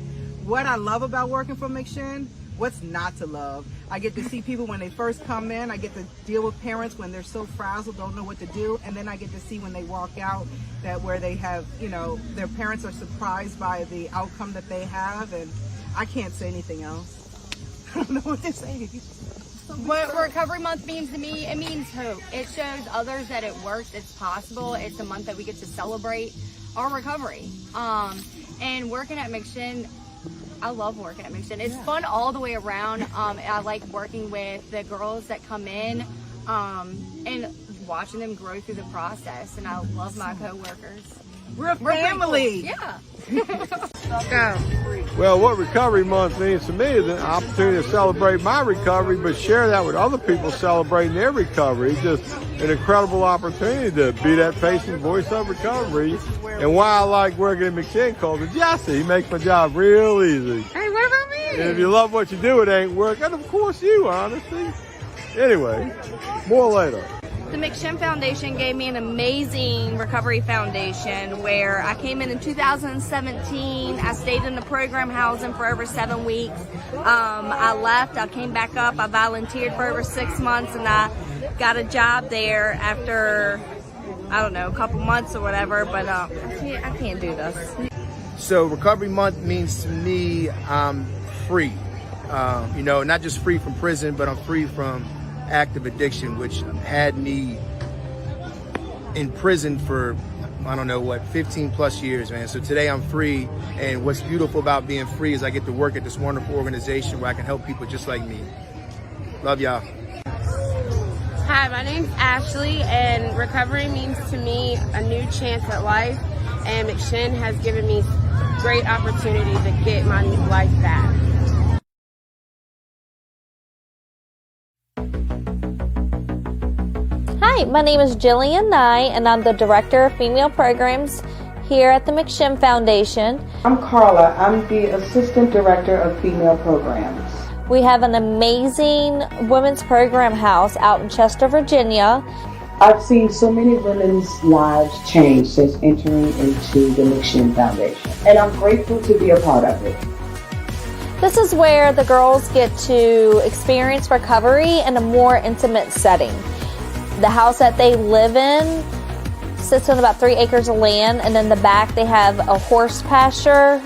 What I love about working for McChin, what's not to love? I get to see people when they first come in. I get to deal with parents when they're so frazzled, don't know what to do. And then I get to see when they walk out that where they have, you know, their parents are surprised by the outcome that they have. And I can't say anything else. I don't know what to say. What Recovery Month means to me, it means hope. It shows others that it works, it's possible. It's a month that we get to celebrate our recovery. And working at McChin, I love working at McChin. It's fun all the way around. I like working with the girls that come in and watching them grow through the process. And I love my coworkers. We're a family. Yeah. Go. Well, what Recovery Month means to me is an opportunity to celebrate my recovery, but share that with other people celebrating their recovery. It's just an incredible opportunity to be that face and voice of recovery. And why I like working at McChin Culture, Jesse, he makes my job real easy. Hey, what about me? And if you love what you do, it ain't work. And of course you, honestly. Anyway, more later. The McChin Foundation gave me an amazing recovery foundation where I came in 2017. I stayed in the program housing for over 7 weeks. I left, I came back up, I volunteered for over 6 months, and I got a job there after, I don't know, a couple months or whatever, but I can't do this. So Recovery Month means to me I'm free. You know, not just free from prison, but I'm free from active addiction, which had me in prison for, I don't know what, 15 plus years, man. So today I'm free, and what's beautiful about being free is I get to work at this wonderful organization where I can help people just like me. Love y'all. Hi, my name's Ashley, and recovery means to me a new chance at life, and McChin has given me great opportunity to get my new life back. Hi, my name is Jillian Nye, and I'm the Director of Female Programs here at the McChin Foundation. I'm Carla. I'm the Assistant Director of Female Programs. We have an amazing women's program house out in Chester, Virginia. I've seen so many women's lives change since entering into the McChin Foundation, and I'm grateful to be a part of it. This is where the girls get to experience recovery in a more intimate setting. The house that they live in sits on about 3 acres of land, and in the back they have a horse pasture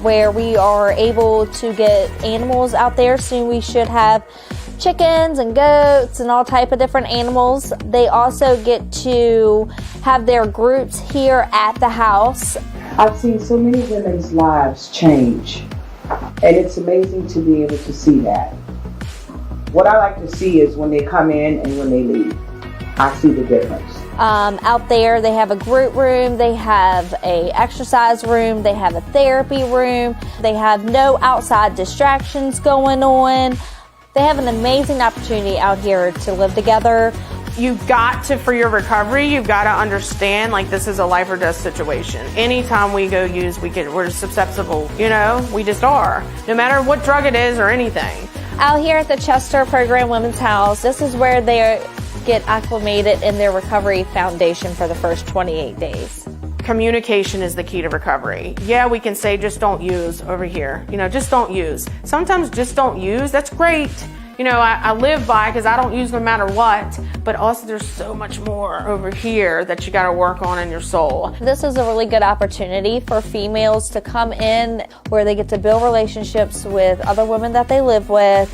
where we are able to get animals out there. Soon we should have chickens and goats and all type of different animals. They also get to have their groups here at the house. I've seen so many women's lives change, and it's amazing to be able to see that. What I like to see is when they come in and when they leave. I see the difference. Out there they have a group room, they have a exercise room, they have a therapy room, they have no outside distractions going on. They have an amazing opportunity out here to live together. You've got to, for your recovery, you've got to understand, like, this is a life or death situation. Anytime we go use, we're susceptible, you know, we just are. No matter what drug it is or anything. Out here at the Chester Program Women's House, this is where they get acclimated in their recovery foundation for the first 28 days. Communication is the key to recovery. Yeah, we can say just don't use over here. You know, just don't use. Sometimes just don't use, that's great. You know, I live by because I don't use no matter what, but also there's so much more over here that you got to work on in your soul. This is a really good opportunity for females to come in where they get to build relationships with other women that they live with,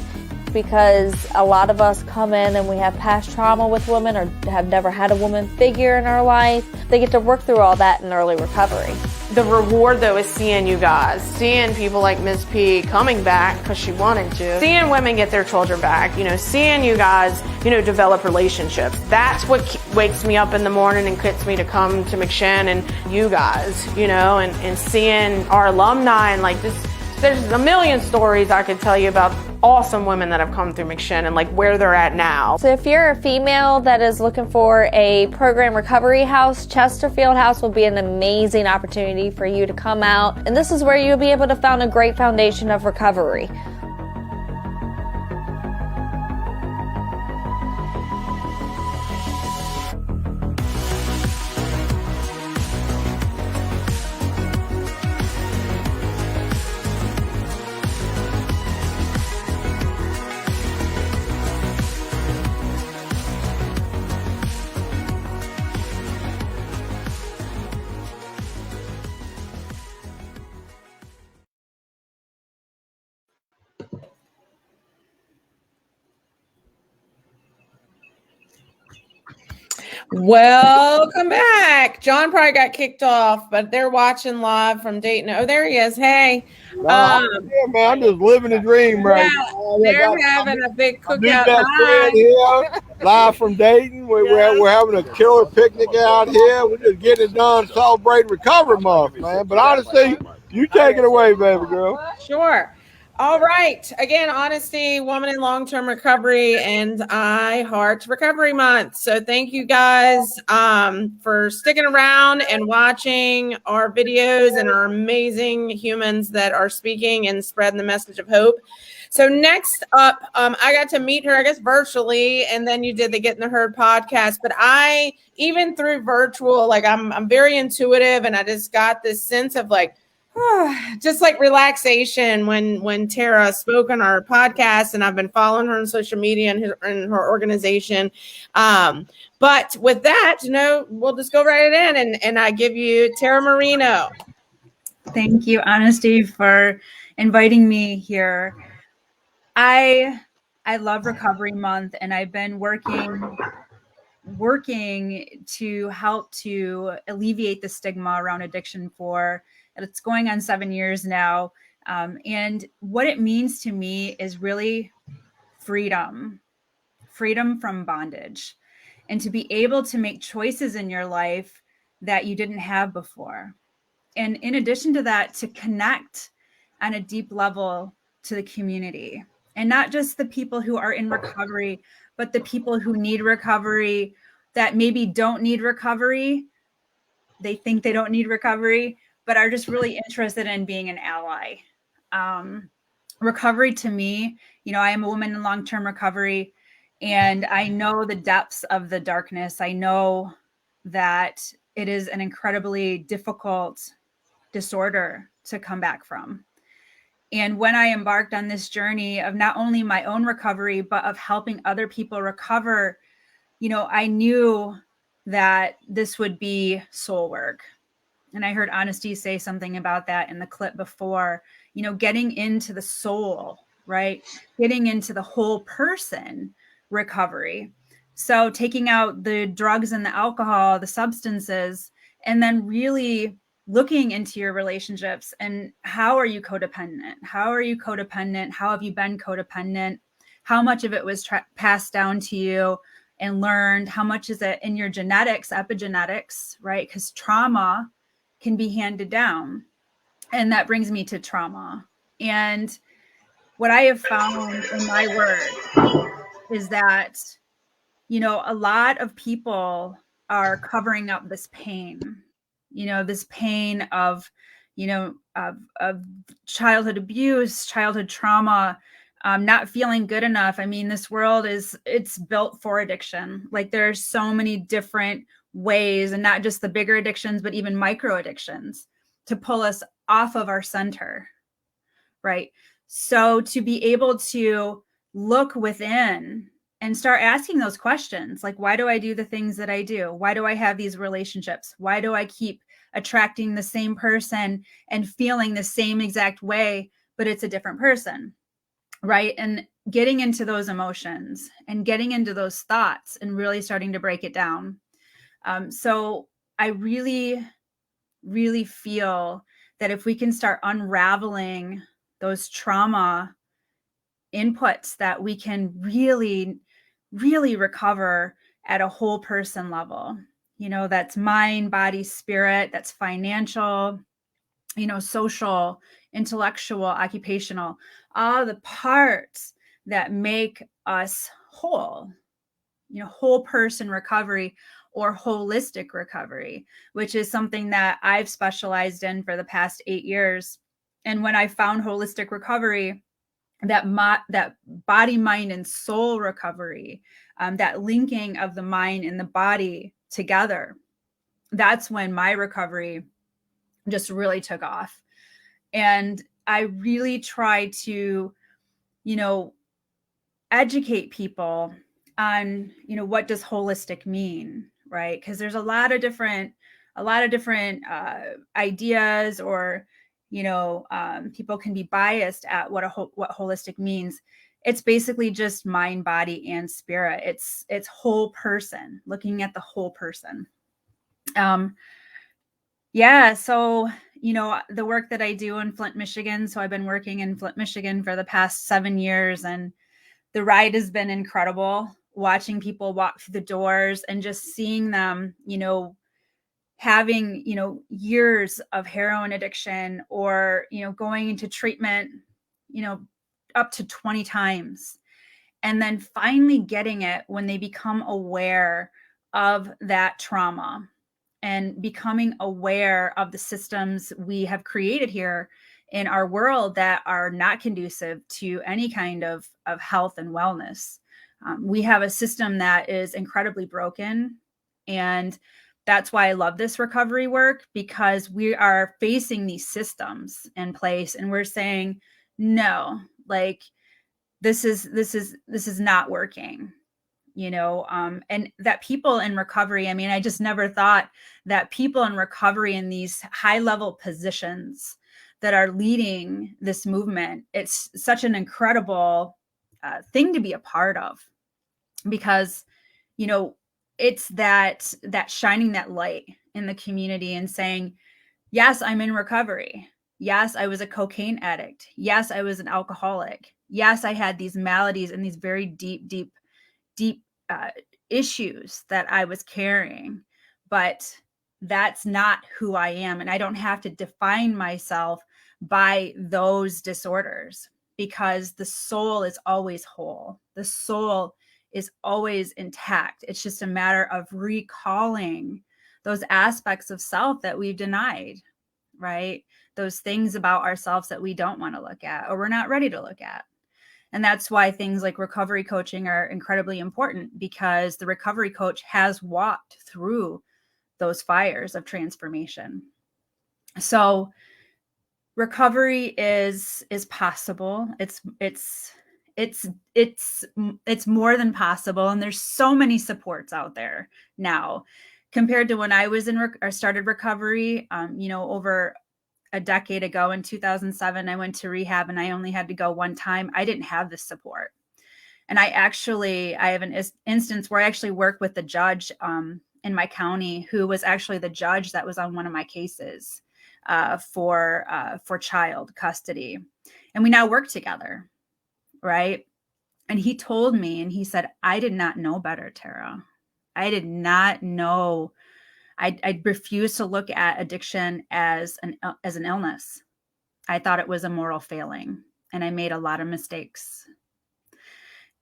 because a lot of us come in and we have past trauma with women or have never had a woman figure in our life. They get to work through all that in early recovery. The reward, though, is seeing you guys, seeing people like Ms. P coming back because she wanted to, seeing women get their children back, you know, seeing you guys, you know, develop relationships. That's what wakes me up in the morning and gets me to come to McChin and you guys, you know, and seeing our alumni and like this. There's a million stories I could tell you about awesome women that have come through McChin and like where they're at now. So if you're a female that is looking for a program recovery house, Chesterfield House will be an amazing opportunity for you to come out. And this is where you'll be able to found a great foundation of recovery. Welcome back. John probably got kicked off, but they're watching live from Dayton. Oh, there he is. Hey. Yeah, man, I'm just living the dream right Yeah, now. they're having a big My new cookout. best friend here, live from Dayton. We're having a killer picnic out here. We're just getting it done, celebrating Recovery Month, man. But honestly, you take it away, baby girl. Sure. All right. Again, honesty, woman in long-term recovery, and I heart Recovery Month. So thank you guys for sticking around and watching our videos and our amazing humans that are speaking and spreading the message of hope. So next up, I got to meet her, I guess, virtually, and then you did the Get in the Herd podcast. But I, even through virtual, like I'm very intuitive, and I just got this sense of like, just like relaxation when Tara spoke on our podcast, and I've been following her on social media and her organization. But with that, we'll just go right in, and I give you Tara Moreno. Thank you, Honesty, for inviting me here. I love Recovery Month, and I've been working to help to alleviate the stigma around addiction it's going on 7 years now. And what it means to me is really freedom from bondage, and to be able to make choices in your life that you didn't have before. And in addition to that, to connect on a deep level to the community, and not just the people who are in recovery, but the people who need recovery that maybe don't need recovery. They think they don't need recovery, but are just really interested in being an ally. Recovery to me, I am a woman in long-term recovery, and I know the depths of the darkness. I know that it is an incredibly difficult disorder to come back from. And when I embarked on this journey of not only my own recovery, but of helping other people recover, I knew that this would be soul work. And I heard Honesty say something about that in the clip before, getting into the soul, right? Getting into the whole person recovery. So taking out the drugs and the alcohol, the substances, and then really looking into your relationships and how are you codependent? How are you codependent? How have you been codependent? How much of it was passed down to you and learned? How much is it in your genetics, epigenetics, right? Because trauma can be handed down. And that brings me to trauma. And what I have found in my work is that, a lot of people are covering up this pain, this pain of, of childhood abuse, childhood trauma, not feeling good enough. I mean, this world it's built for addiction. Like there's so many different ways, and not just the bigger addictions, but even micro addictions to pull us off of our center, right? So to be able to look within and start asking those questions, like, why do I do the things that I do? Why do I have these relationships? Why do I keep attracting the same person and feeling the same exact way, but it's a different person, right? And getting into those emotions and getting into those thoughts and really starting to break it down. So I really, really feel that if we can start unraveling those trauma inputs, that we can really, really recover at a whole person level. That's mind, body, spirit, that's financial, social, intellectual, occupational, all the parts that make us whole, whole person recovery or holistic recovery, which is something that I've specialized in for the past 8 years. And when I found holistic recovery, that body, mind, and soul recovery, that linking of the mind and the body together, that's when my recovery just really took off. And I really try to, educate people on, what does holistic mean, right? Because there's a lot of different ideas, or people can be biased at what holistic means. it's basically just mind, body, and spirit. It's whole person, looking at the whole person. Yeah, so, you know, the work that I do in Flint, Michigan, so I've been working in Flint, Michigan for the past 7 years, and the ride has been incredible, watching people walk through the doors and just seeing them, you know, having, you know, years of heroin addiction, or, you know, going into treatment, you know, up to 20 times, and then finally getting it when they become aware of that trauma and becoming aware of the systems we have created here in our world that are not conducive to any kind of health and wellness. We have a system that is incredibly broken, and that's why I love this recovery work, because we are facing these systems in place and we're saying, no, like this is not working, you know. And that people in recovery, I mean, I just never thought that people in recovery in these high level positions that are leading this movement, it's such an incredible thing to be a part of, because, you know, it's that shining that light in the community and saying, yes, I'm in recovery. Yes, I was a cocaine addict. Yes, I was an alcoholic. Yes, I had these maladies and these very deep issues that I was carrying, but that's not who I am. And I don't have to define myself by those disorders, because the soul is always whole. The soul is always intact. It's just a matter of recalling those aspects of self that we've denied, right? Those things about ourselves that we don't want to look at, or we're not ready to look at. And that's why things like recovery coaching are incredibly important, because the recovery coach has walked through those fires of transformation. So recovery is possible. It's more than possible. And there's so many supports out there now compared to when I was started recovery, you know, over a decade ago in 2007, I went to rehab and I only had to go one time. I didn't have this support. And I have an instance where I actually work with the judge in my county, who was actually the judge that was on one of my cases for child custody. And we now work together, right? And he told me, and he said, I did not know better, Tara. I did not know. I refused to look at addiction as an illness. I thought it was a moral failing, and I made a lot of mistakes.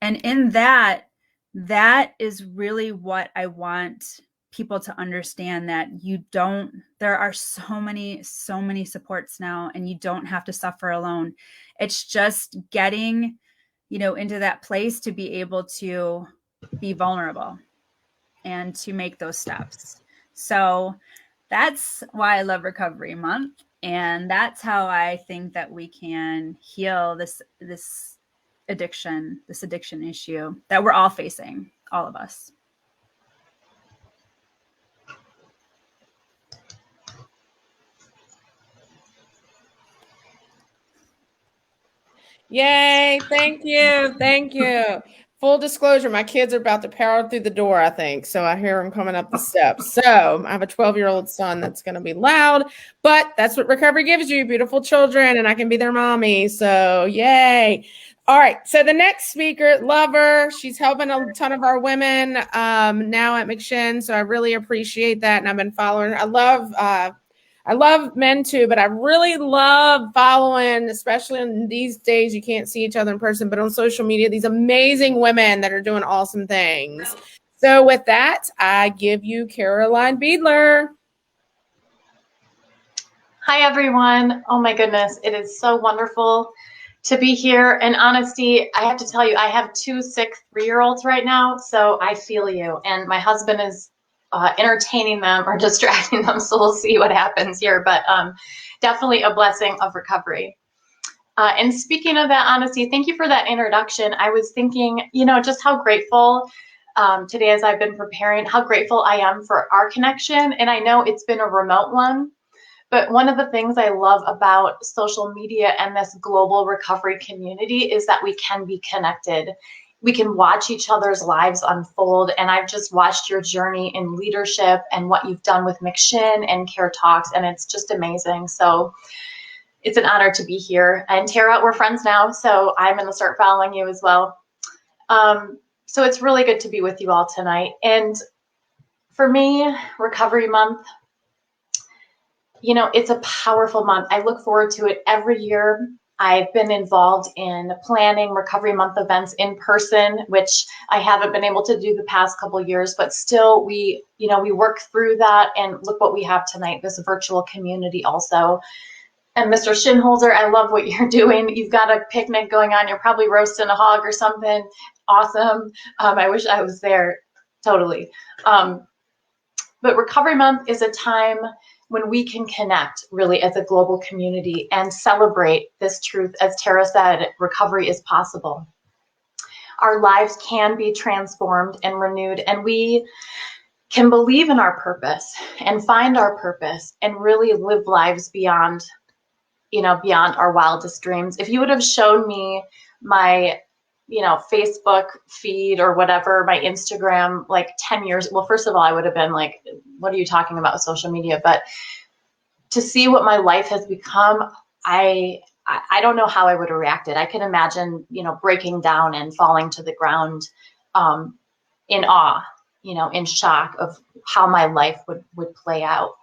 And in that is really what I want people to understand, that there are so many supports now, and you don't have to suffer alone. It's just getting, you know, into that place to be able to be vulnerable and to make those steps. So that's why I love Recovery Month. And that's how I think that we can heal this addiction issue that we're all facing, all of us. Yay. Thank you. Thank you. Full disclosure, my kids are about to power through the door, I think. So I hear them coming up the steps. So I have a 12-year-old son that's going to be loud, but that's what recovery gives you, beautiful children, and I can be their mommy. So yay. All right. So the next speaker, love her. She's helping a ton of our women now at McShin. So I really appreciate that. And I've been following her. I love men too, but I really love following, especially in these days, you can't see each other in person, but on social media, these amazing women that are doing awesome things. So with that, I give you Caroline Beidler. Hi, everyone. Oh my goodness. It is so wonderful to be here. In honesty, I have to tell you, I have 2 sick 3-year-olds right now. So I feel you. And my husband is entertaining them or distracting them. So we'll see what happens here, but definitely a blessing of recovery. And speaking of that honesty, thank you for that introduction. I was thinking, you know, just how grateful today, as I've been preparing, how grateful I am for our connection. And I know it's been a remote one, But one of the things I love about social media and this global recovery community is that we can be connected. We can watch each other's lives unfold. And I've just watched your journey in leadership and what you've done with McShin and Care Talks, and it's just amazing. So it's an honor to be here. And Tara, we're friends now, so I'm going to start following you as well. So it's really good to be with you all tonight. And for me, Recovery Month, you know, it's a powerful month. I look forward to it every year. I've been involved in planning Recovery Month events in person, which I haven't been able to do the past couple of years, but still we work through that, and look what we have tonight, this virtual community also. And Mr. Shinholzer, I love what you're doing. You've got a picnic going on. You're probably roasting a hog or something. Awesome. I wish I was there, totally. But Recovery Month is a time when we can connect really as a global community and celebrate this truth. As Tara said, recovery is possible. Our lives can be transformed and renewed, and we can believe in our purpose and find our purpose and really live lives beyond, beyond our wildest dreams. If you would have shown me my Facebook feed or whatever, my Instagram, like 10 years, well, first of all, I would have been like, what are you talking about with social media? But to see what my life has become, I don't know how I would have reacted. I can imagine, breaking down and falling to the ground in awe, in shock of how my life would play out.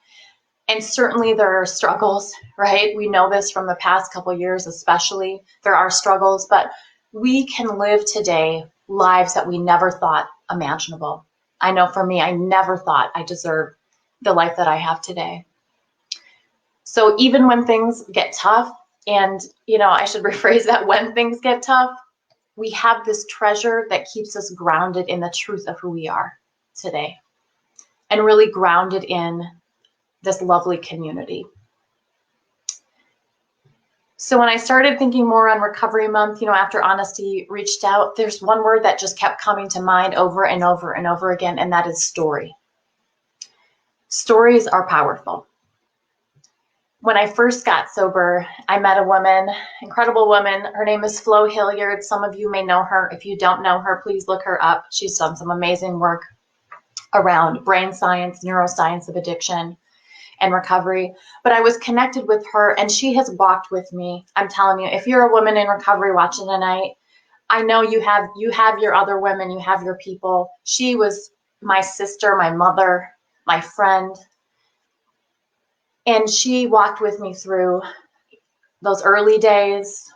And certainly there are struggles, right? We know this from the past couple of years, especially. There are struggles, but we can live today lives that we never thought imaginable. I know for me, I never thought I deserved the life that I have today. So even when things get tough, and I should rephrase that, when things get tough, we have this treasure that keeps us grounded in the truth of who we are today, and really grounded in this lovely community. So when I started thinking more on Recovery Month, after Honesty reached out, there's one word that just kept coming to mind over and over and over again, and that is story. Stories are powerful. When I first got sober, I met a woman, incredible woman. Her name is Flo Hilliard. Some of you may know her. If you don't know her, please look her up. She's done some amazing work around brain science, neuroscience of addiction and recovery. But I was connected with her, and she has walked with me. I'm telling you, if you're a woman in recovery watching tonight, I know you have your other women, you have your people. She was my sister, my mother, my friend. And she walked with me through those early days,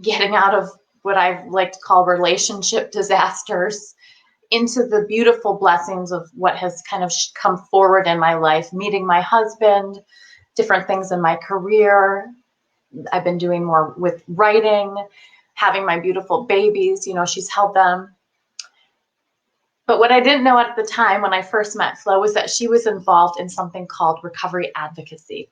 getting out of what I like to call relationship disasters, into the beautiful blessings of what has kind of come forward in my life, meeting my husband, different things in my career. I've been doing more with writing, having my beautiful babies, she's held them. But what I didn't know at the time when I first met Flo was that she was involved in something called recovery advocacy.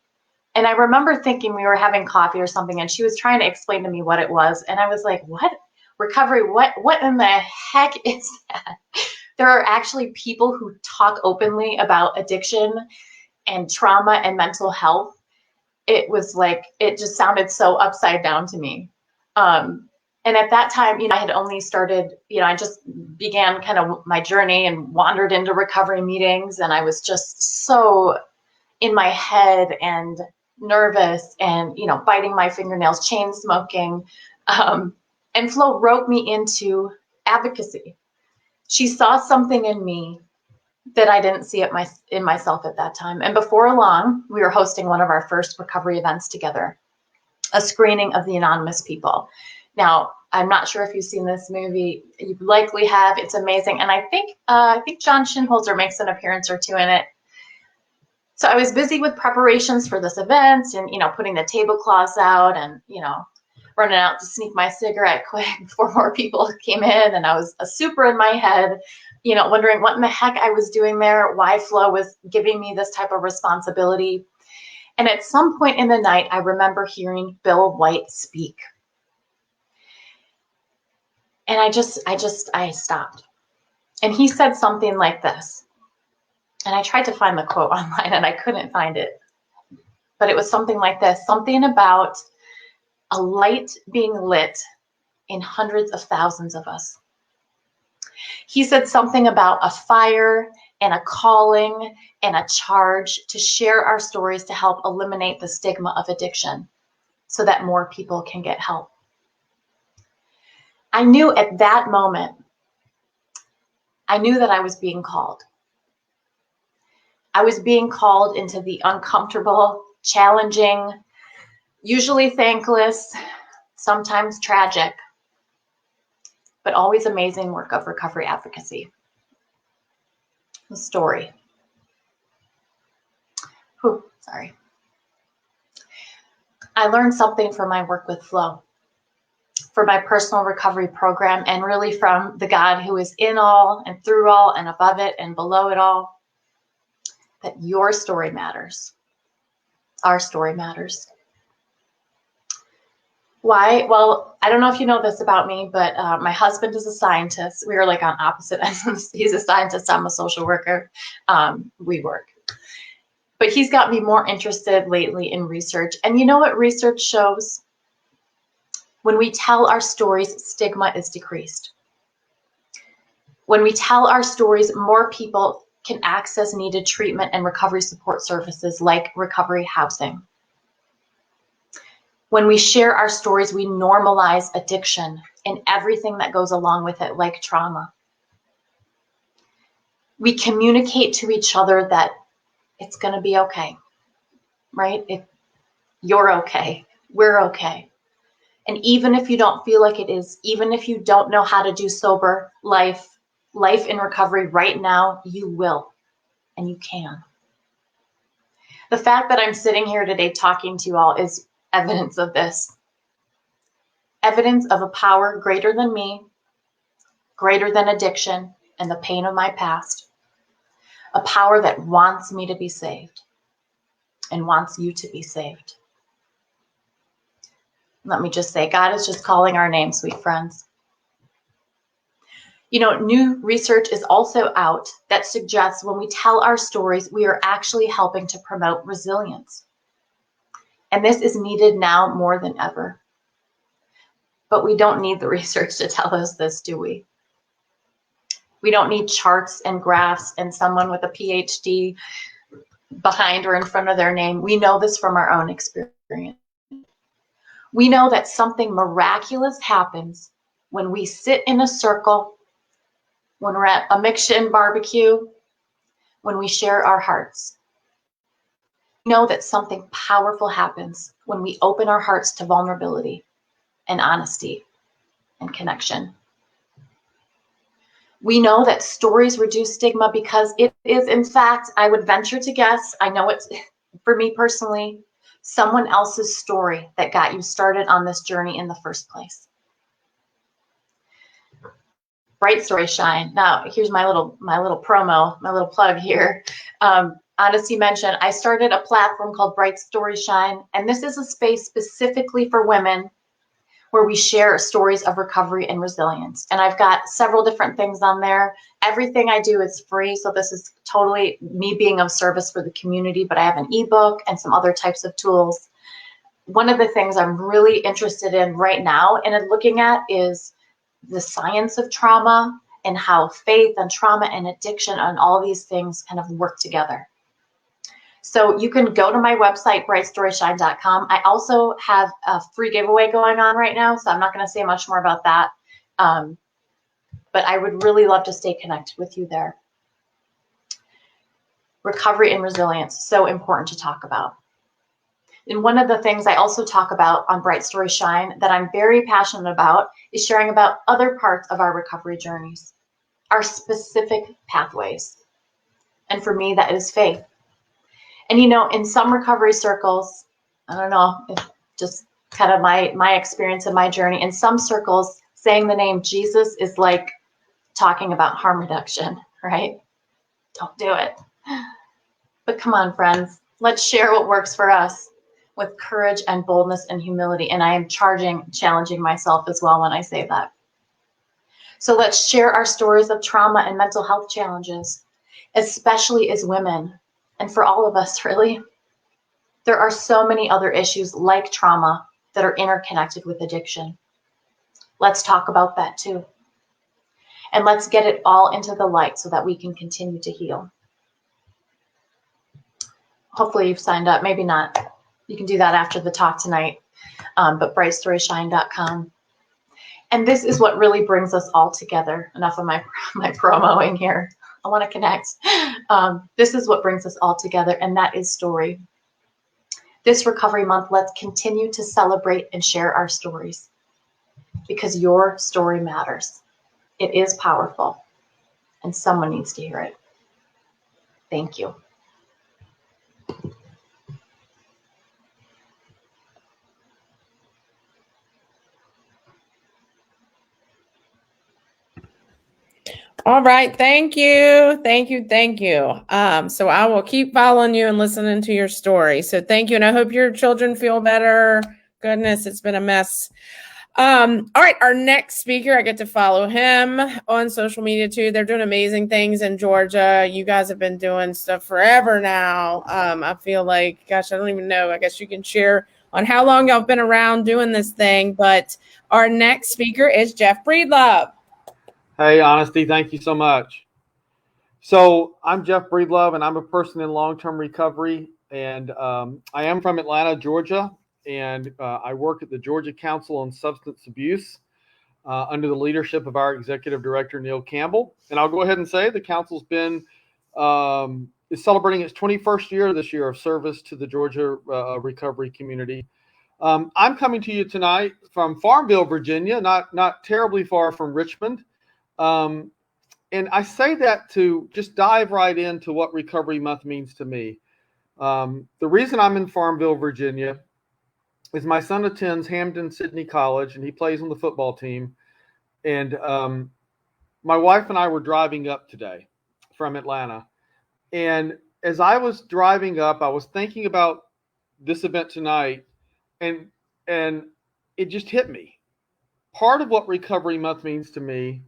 And I remember thinking we were having coffee or something, and she was trying to explain to me what it was. And I was like, what? Recovery, what in the heck is that? There are actually people who talk openly about addiction and trauma and mental health. It was like, it just sounded so upside down to me. And at that time, I had only started, I just began kind of my journey and wandered into recovery meetings, and I was just so in my head and nervous and, biting my fingernails, chain smoking. And Flo wrote me into advocacy. She saw something in me that I didn't see in myself at that time. And before long, we were hosting one of our first recovery events together, a screening of The Anonymous People. Now, I'm not sure if you've seen this movie. You likely have. It's amazing. And I think John Shinholzer makes an appearance or two in it. So I was busy with preparations for this event and, putting the tablecloths out and, running out to sneak my cigarette quick before more people came in. And I was super in my head, wondering what in the heck I was doing there, why Flo was giving me this type of responsibility. And at some point in the night, I remember hearing Bill White speak. And I stopped. And he said something like this. And I tried to find the quote online and I couldn't find it. but it was something like this, something about a light being lit in hundreds of thousands of us. He said something about a fire and a calling and a charge to share our stories to help eliminate the stigma of addiction so that more people can get help. I knew at that moment, I knew that I was being called. I was being called into the uncomfortable, challenging, usually thankless, sometimes tragic, but always amazing work of recovery advocacy. The story. Sorry. I learned something from my work with Flow, for my personal recovery program, and really from the God who is in all and through all and above it and below it all, that your story matters. Our story matters. Why? Well, I don't know if you know this about me, but my husband is a scientist. We are like on opposite ends. He's a scientist. I'm a social worker. We work. But he's got me more interested lately in research. And you know what research shows? When we tell our stories, stigma is decreased. When we tell our stories, more people can access needed treatment and recovery support services like recovery housing. When we share our stories, we normalize addiction and everything that goes along with it, like trauma. We communicate to each other that it's going to be okay, right? If you're okay, we're okay. And even if you don't feel like it is, even if you don't know how to do sober life in recovery right now, you will, and you can. The fact that I'm sitting here today talking to you all is evidence of this. Evidence of a power greater than me, greater than addiction and the pain of my past. A power that wants me to be saved and wants you to be saved. Let me just say, God is just calling our name, sweet friends. You know, new research is also out that suggests when we tell our stories, we are actually helping to promote resilience. And this is needed now more than ever. But we don't need the research to tell us this, do we? We don't need charts and graphs and someone with a PhD behind or in front of their name. We know this from our own experience. We know that something miraculous happens when we sit in a circle, when we're at a McChin barbecue, when we share our hearts. We know that something powerful happens when we open our hearts to vulnerability and honesty and connection. We know that stories reduce stigma because it is, in fact, I would venture to guess, I know it's, for me personally, someone else's story that got you started on this journey in the first place. Bright Story Shine. Now, here's my little promo, my little plug here. Honesty mentioned, I started a platform called Bright Story Shine, and this is a space specifically for women where we share stories of recovery and resilience. And I've got several different things on there. Everything I do is free, so this is totally me being of service for the community, but I have an ebook and some other types of tools. One of the things I'm really interested in right now and looking at is the science of trauma and how faith and trauma and addiction and all these things kind of work together. So you can go to my website, brightstoryshine.com. I also have a free giveaway going on right now, so I'm not going to say much more about that. But I would really love to stay connected with you there. Recovery and resilience, so important to talk about. And one of the things I also talk about on Bright Story Shine that I'm very passionate about is sharing about other parts of our recovery journeys, our specific pathways. And for me, that is faith. And you know, in some recovery circles, I don't know, if just kind of my experience and my journey, in some circles, saying the name Jesus is like talking about harm reduction, right? Don't do it. But come on, friends, let's share what works for us with courage and boldness and humility. And I am challenging myself as well when I say that. So let's share our stories of trauma and mental health challenges, especially as women. And for all of us, really, There are so many other issues like trauma that are interconnected with addiction. Let's talk about that too. And let's get it all into the light so that we can continue to heal. Hopefully you've signed up. Maybe not. You can do that after the talk tonight. But brightstorysshine.com. And this is what really brings us all together. Enough of my promoing here. I want to connect. This is what brings us all together, and that is story. This Recovery Month, let's continue to celebrate and share our stories, because your story matters. It is powerful, and someone needs to hear it. Thank you. All right. Thank you. Thank you. Thank you. So I will keep following you and listening to your story. So thank you. And I hope your children feel better. Goodness, it's been a mess. All right. Our next speaker, I get to follow him on social media too. They're doing amazing things in Georgia. You guys have been doing stuff forever now. I feel like, gosh, I don't even know. I guess you can share on how long y'all been around doing this thing. But our next speaker is Jeff Breedlove. Hey, Honesty, thank you so much. So I'm Jeff Breedlove, and I'm a person in long-term recovery, and I am from Atlanta, Georgia, and I work at the Georgia Council on Substance Abuse under the leadership of our executive director, Neil Campbell. And I'll go ahead and say the council's been is celebrating its 21st year this year of service to the Georgia recovery community. I'm coming to you tonight from Farmville, Virginia, not terribly far from Richmond. And I say that to just dive right into what Recovery Month means to me. The reason I'm in Farmville, Virginia, is my son attends Hampden-Sydney College, and he plays on the football team. And my wife and I were driving up today from Atlanta. And as I was driving up, I was thinking about this event tonight, and it just hit me. Part of what Recovery Month means to me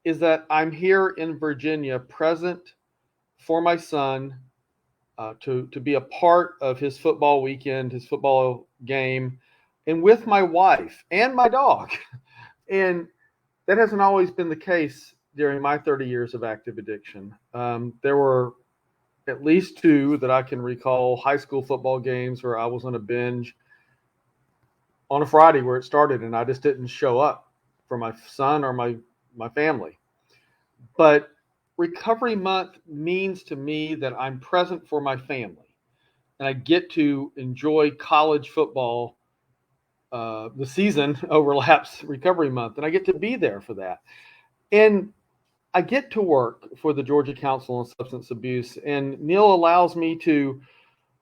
is that I'm here in Virginia, present for my son, to be a part of his football weekend, his football game, and with my wife and my dog. And that hasn't always been the case during my 30 years of active addiction. There were at least 2 that I can recall, high school football games where I was on a binge on a Friday where it started, and I just didn't show up for my son or my family. But Recovery Month means to me that I'm present for my family, and I get to enjoy college football. The season overlaps Recovery Month, and I get to be there for that. And I get to work for the Georgia Council on Substance Abuse, and Neil allows me to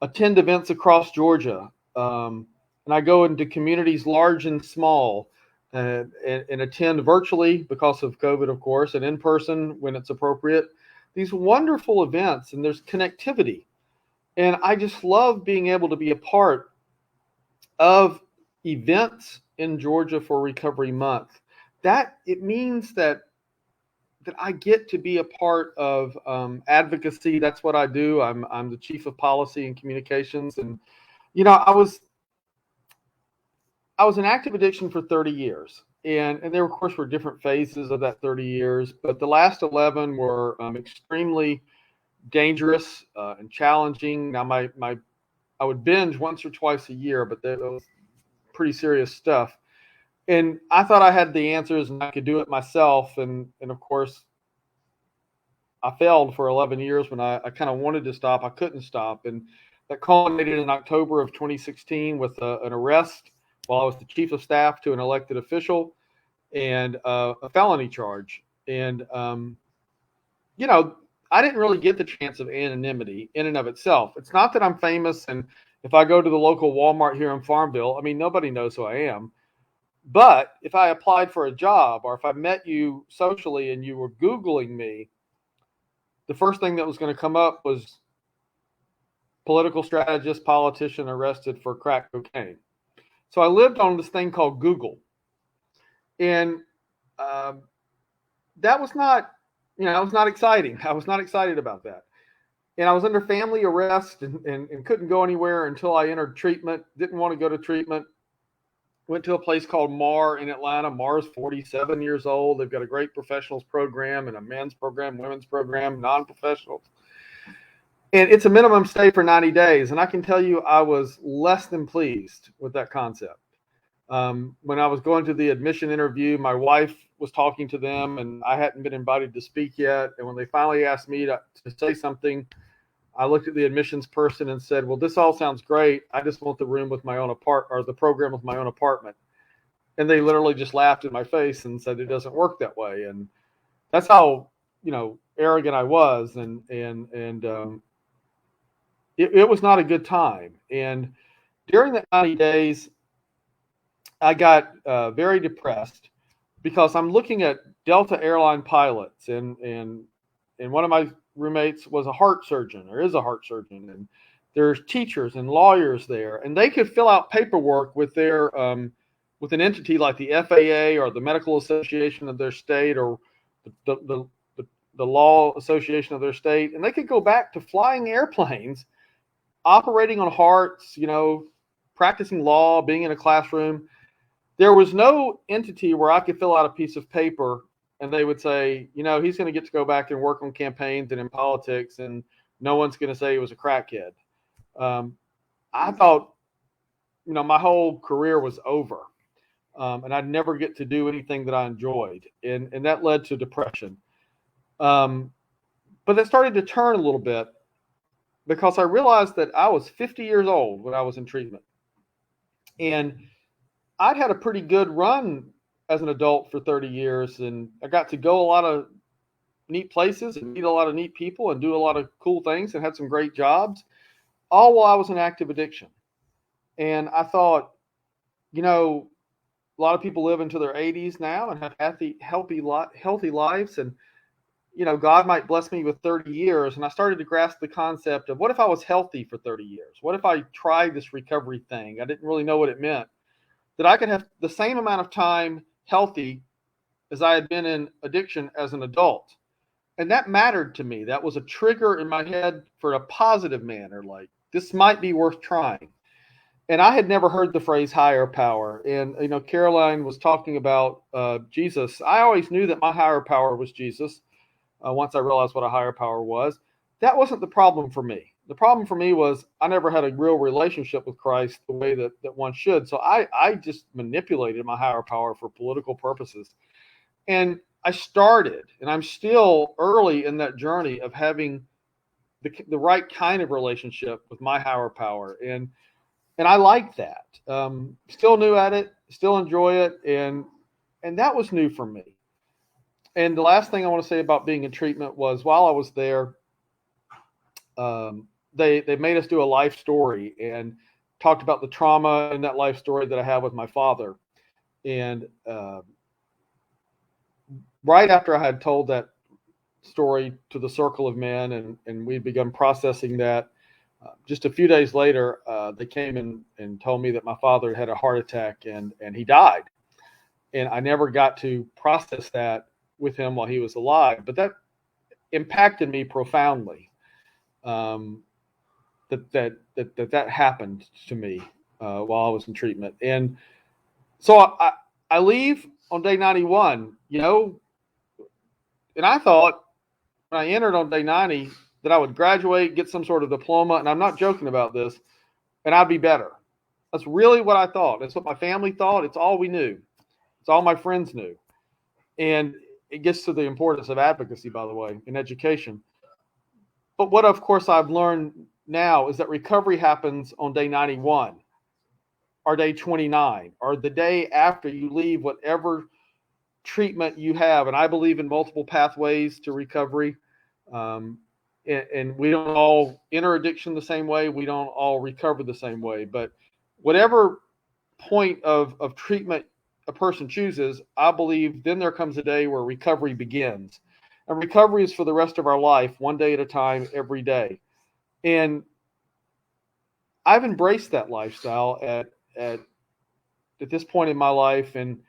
attend events across Georgia. And I go into communities large and small, and attend virtually because of COVID, of course, and in person when it's appropriate. These wonderful events, and there's connectivity. And I just love being able to be a part of events in Georgia for Recovery Month. That it means that I get to be a part of advocacy. That's what I do. I'm the chief of policy and communications, and you know, I was in active addiction for 30 years, and there, of course, were different phases of that 30 years, but the last 11 were extremely dangerous and challenging. Now, I would binge once or twice a year, but that was pretty serious stuff. And I thought I had the answers and I could do it myself. And of course, I failed for 11 years when I kind of wanted to stop. I couldn't stop. And that culminated in October of 2016 with an arrest while I was the chief of staff to an elected official, and a felony charge. And, you know, I didn't really get the chance of anonymity in and of itself. It's not that I'm famous, and if I go to the local Walmart here in Farmville, I mean, nobody knows who I am. But if I applied for a job, or if I met you socially and you were Googling me, the first thing that was going to come up was political strategist, politician arrested for crack cocaine. So I lived on this thing called Google. And that was not, you know, it was not exciting. I was not excited about that. And I was under family arrest and couldn't go anywhere until I entered treatment. Didn't want to go to treatment. Went to a place called MAR in Atlanta. MAR is 47 years old. They've got a great professionals program and a men's program, women's program, non-professionals. And it's a minimum stay for 90 days. And I can tell you I was less than pleased with that concept. When I was going to the admission interview, my wife was talking to them and I hadn't been invited to speak yet. And when they finally asked me to say something, I looked at the admissions person and said, well, this all sounds great. I just want the room with my own or the program with my own apartment. And they literally just laughed in my face and said, it doesn't work that way. And that's how, arrogant I was. And it was not a good time. And during the 90 days, I got very depressed because I'm looking at Delta airline pilots and one of my roommates was a heart surgeon or is a heart surgeon, and there's teachers and lawyers there, and they could fill out paperwork with their with an entity like the FAA or the Medical Association of their state or the Law Association of their state, and they could go back to flying airplanes, operating on hearts, practicing law, being in a classroom. There was no entity where I could fill out a piece of paper and they would say, he's going to get to go back and work on campaigns and in politics, and no one's going to say he was a crackhead. I thought, my whole career was over, and I'd never get to do anything that I enjoyed, and that led to depression. But it started to turn a little bit because I realized that I was 50 years old when I was in treatment, and I'd had a pretty good run as an adult for 30 years, and I got to go a lot of neat places and meet a lot of neat people and do a lot of cool things and had some great jobs, all while I was in active addiction. And I thought, a lot of people live into their 80s now and have healthy lives, and God might bless me with 30 years. And I started to grasp the concept of what if I was healthy for 30 years? What if I tried this recovery thing? I didn't really know what it meant. That I could have the same amount of time healthy as I had been in addiction as an adult. And that mattered to me. That was a trigger in my head for a positive manner, like this might be worth trying. And I had never heard the phrase higher power. And, Caroline was talking about Jesus. I always knew that my higher power was Jesus. Once I realized what a higher power was, that wasn't the problem for me. The problem for me was I never had a real relationship with Christ the way that one should. So I just manipulated my higher power for political purposes. And I started, and I'm still early in that journey of having the right kind of relationship with my higher power. And I like that. Still new at it, still enjoy it. And that was new for me. And the last thing I want to say about being in treatment was while I was there, they made us do a life story and talked about the trauma in that life story that I had with my father. And right after I had told that story to the circle of men and we'd begun processing that, just a few days later, they came and told me that my father had a heart attack and he died. And I never got to process that with him while he was alive, but that impacted me profoundly. That happened to me while I was in treatment. And so I leave on day 91, and I thought when I entered on day 90 that I would graduate, get some sort of diploma, and I'm not joking about this, and I'd be better. That's really what I thought. That's what my family thought. It's all we knew. It's all my friends knew. And it gets to the importance of advocacy, by the way, in education. But what, of course, I've learned now is that recovery happens on day 91 or day 29 or the day after you leave whatever treatment you have. And I believe in multiple pathways to recovery. And we don't all enter addiction the same way. We don't all recover the same way. But whatever point of treatment a person chooses, I believe then there comes a day where recovery begins. And recovery is for the rest of our life, one day at a time, every day. And I've embraced that lifestyle at this point in my life. And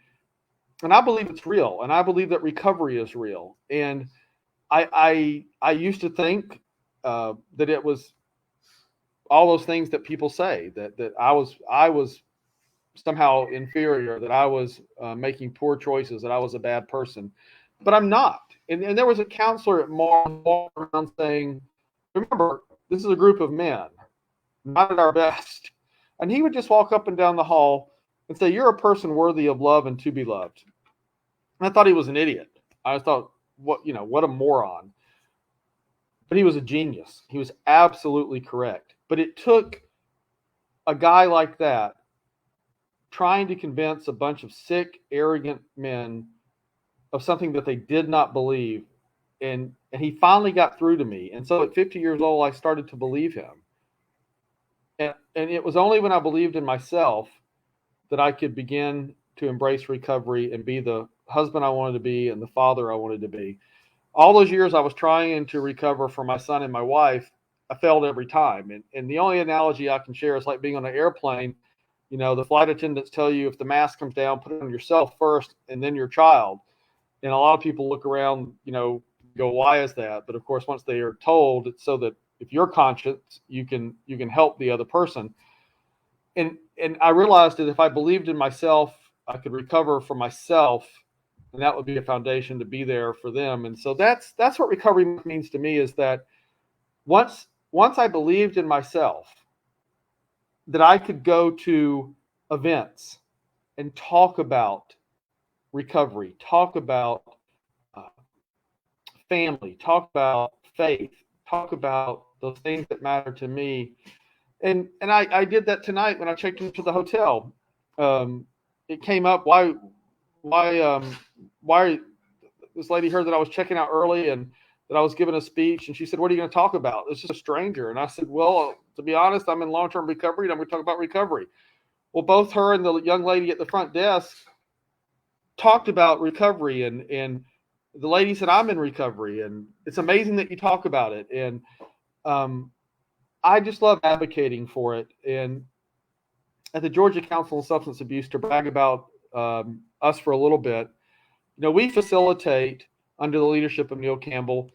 I believe it's real. And I believe that recovery is real. And I used to think that it was all those things that people say, that I was somehow inferior, that I was making poor choices, that I was a bad person. But I'm not. And there was a counselor at Walder around saying, remember, this is a group of men, not at our best. And he would just walk up and down the hall and say, you're a person worthy of love and to be loved. And I thought he was an idiot. I thought, what a moron. But he was a genius. He was absolutely correct. But it took a guy like that trying to convince a bunch of sick, arrogant men of something that they did not believe. And he finally got through to me. And so at 50 years old, I started to believe him. And it was only when I believed in myself that I could begin to embrace recovery and be the husband I wanted to be and the father I wanted to be. All those years I was trying to recover for my son and my wife, I failed every time. And the only analogy I can share is like being on an airplane. The flight attendants tell you if the mask comes down, put it on yourself first and then your child. And a lot of people look around, go, why is that? But of course, once they are told, it's so that if you're conscious, you can help the other person. And I realized that if I believed in myself, I could recover for myself, and that would be a foundation to be there for them. And so that's what recovery means to me, is that once I believed in myself, that I could go to events and talk about recovery, talk about family, talk about faith, talk about those things that matter to me. And I did that tonight when I checked into the hotel. It came up why this lady heard that I was checking out early and that I was giving a speech, and she said, what are you going to talk about? It's just a stranger. And I said, well, to be honest, I'm in long-term recovery and I'm going to talk about recovery. Well, both her and the young lady at the front desk talked about recovery, and the lady said, I'm in recovery, and it's amazing that you talk about it. And I just love advocating for it. And at the Georgia Council on Substance Abuse, to brag about us for a little bit, we facilitate, under the leadership of Neil Campbell,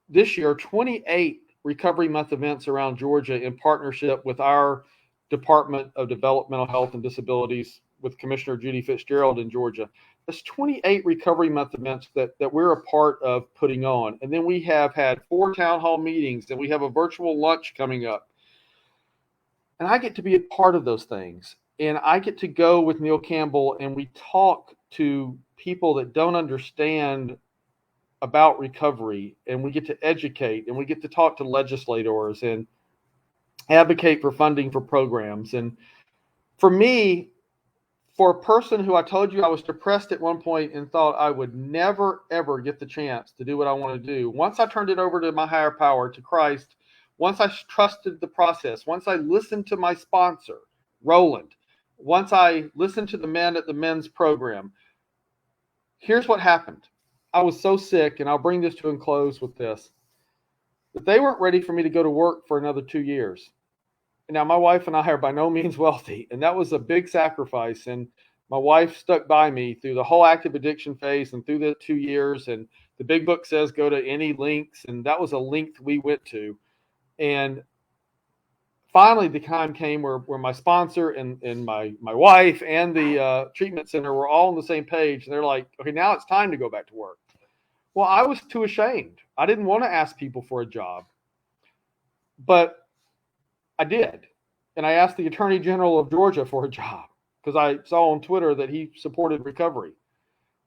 this year 28 Recovery Month events around Georgia in partnership with our Department of Developmental Health and Disabilities with Commissioner Judy Fitzgerald in Georgia. There's 28 Recovery Month events that we're a part of putting on. And then we have had 4 town hall meetings, and we have a virtual lunch coming up. And I get to be a part of those things. And I get to go with Neil Campbell, and we talk to people that don't understand about recovery, and we get to educate, and we get to talk to legislators and advocate for funding for programs. And for me, for a person who I told you I was depressed at one point and thought I would never, ever get the chance to do what I want to do, once I turned it over to my higher power, to Christ, once I trusted the process, once I listened to my sponsor, Roland, once I listened to the men at the men's program, here's what happened. I was so sick, and I'll bring this to a close with this, that they weren't ready for me to go to work for another 2 years. Now, my wife and I are by no means wealthy, and that was a big sacrifice. And my wife stuck by me through the whole active addiction phase and through the 2 years. And the big book says go to any links, and that was a length we went to. And finally, the time came where my sponsor and my wife and the treatment center were all on the same page. And they're like, okay, now it's time to go back to work. Well, I was too ashamed. I didn't want to ask people for a job. But I did. And I asked the Attorney General of Georgia for a job because I saw on Twitter that he supported recovery.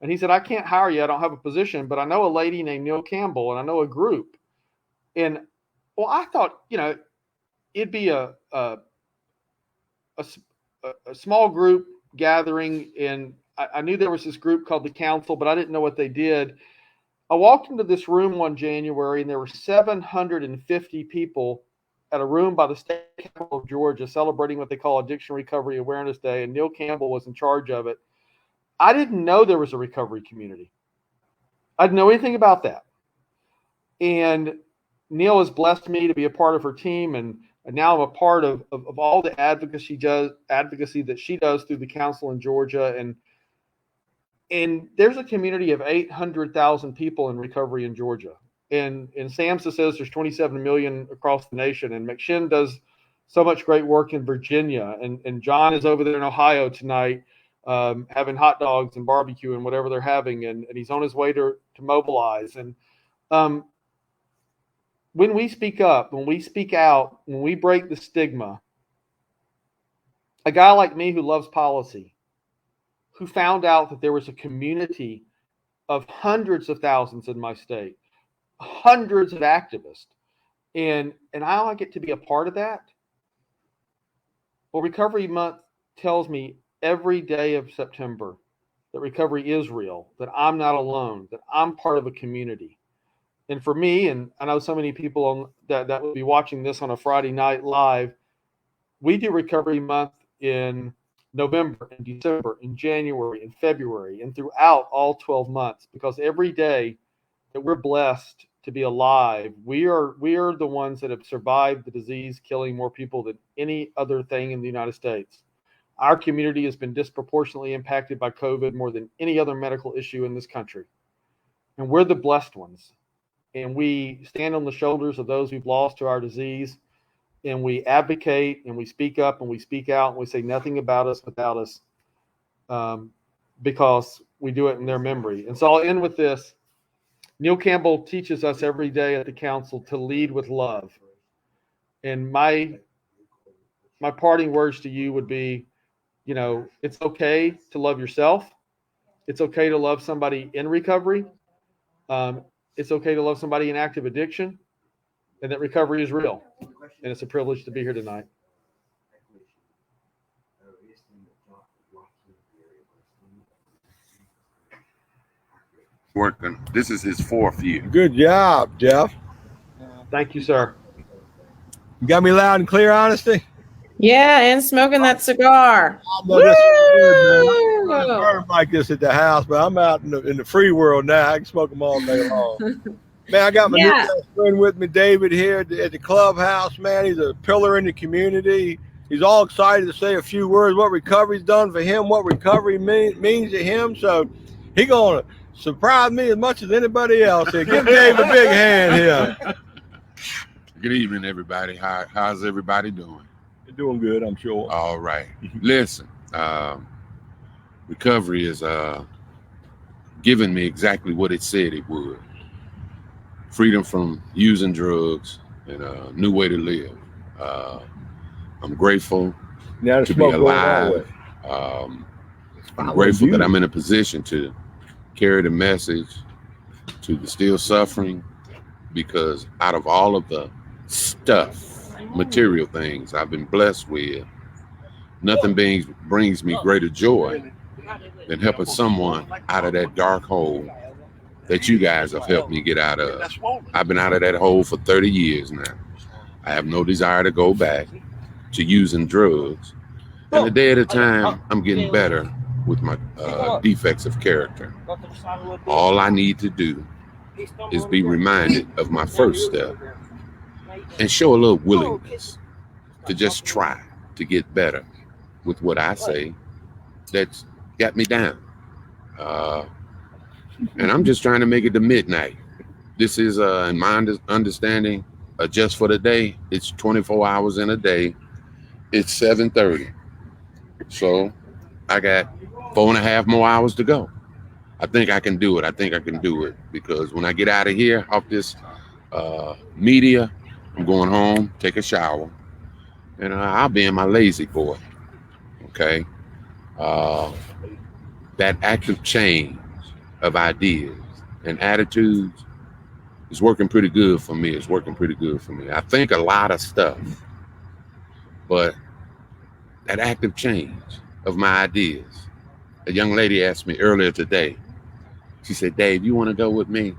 And he said, I can't hire you. I don't have a position, but I know a lady named Neil Campbell, and I know a group. And, well, I thought, it'd be a small group gathering. And I knew there was this group called the Council, but I didn't know what they did. I walked into this room one January, and there were 750 people at a room by the state capitol of Georgia celebrating what they call Addiction Recovery Awareness Day, and Neil Campbell was in charge of it. I didn't know there was a recovery community. I didn't know anything about that. And Neil has blessed me to be a part of her team, and now I'm a part of all the advocacy that she does through the council in Georgia. And there's a community of 800,000 people in recovery in Georgia. and SAMHSA says there's 27 million across the nation, and McShin does so much great work in Virginia, and John is over there in Ohio tonight, having hot dogs and barbecue and whatever they're having, and he's on his way to mobilize. And when we speak up, when we speak out, when we break the stigma, a guy like me who loves policy, who found out that there was a community of hundreds of thousands in my state, hundreds of activists, and I get to be a part of that. Well, Recovery Month tells me every day of September that recovery is real, that I'm not alone, that I'm part of a community. And for me, and I know so many people that will be watching this on a Friday night live, we do Recovery Month in November and December and January and February and throughout all 12 months, because every day that we're blessed to be alive, we are the ones that have survived the disease, killing more people than any other thing in the United States. Our community has been disproportionately impacted by COVID more than any other medical issue in this country. And we're the blessed ones. And we stand on the shoulders of those we've lost to our disease, and we advocate and we speak up and we speak out and we say nothing about us without us, because we do it in their memory. And so I'll end with this. Neil Campbell teaches us every day at the council to lead with love. And my parting words to you would be, it's okay to love yourself. It's okay to love somebody in recovery. It's okay to love somebody in active addiction, and that recovery is real. And it's a privilege to be here tonight. Working. This is his 4th year. Good job, Jeff. Thank you, sir. You got me loud and clear, Honesty? Yeah, and smoking that cigar. Woo! I don't burn like this at the house, but I'm out in the free world now. I can smoke them all day long. Man, I got my new best friend with me, David, here at the clubhouse. Man, he's a pillar in the community. He's all excited to say a few words, what recovery's done for him, what recovery means to him. So he's going to surprise me as much as anybody else here. Give Dave a big hand here. Good evening, everybody. How's everybody doing? You're doing good, I'm sure. All right. Listen, recovery is giving me exactly what it said it would. Freedom from using drugs and a new way to live. I'm grateful to be alive. I'm grateful that I'm in a position to carry the message to the still suffering, because out of all of the stuff, material things I've been blessed with, nothing brings me greater joy than helping someone out of that dark hole that you guys have helped me get out of. I've been out of that hole for 30 years now. I have no desire to go back to using drugs. And a day at a time, I'm getting better with my defects of character. All I need to do is be reminded of my first step and show a little willingness to just try to get better with what I say that's got me down. And I'm just trying to make it to midnight. This is, in my understanding, just for the day. It's 24 hours in a day. It's 7:30. So I got 4.5 more hours to go. I think I can do it. Because when I get out of here, off this media, I'm going home, take a shower, and I'll be in my lazy boy. Okay? That active change of ideas and attitudes is working pretty good for me. I think a lot of stuff, but that active change of my ideas. A young lady asked me earlier today, she said, Dave, you want to go with me?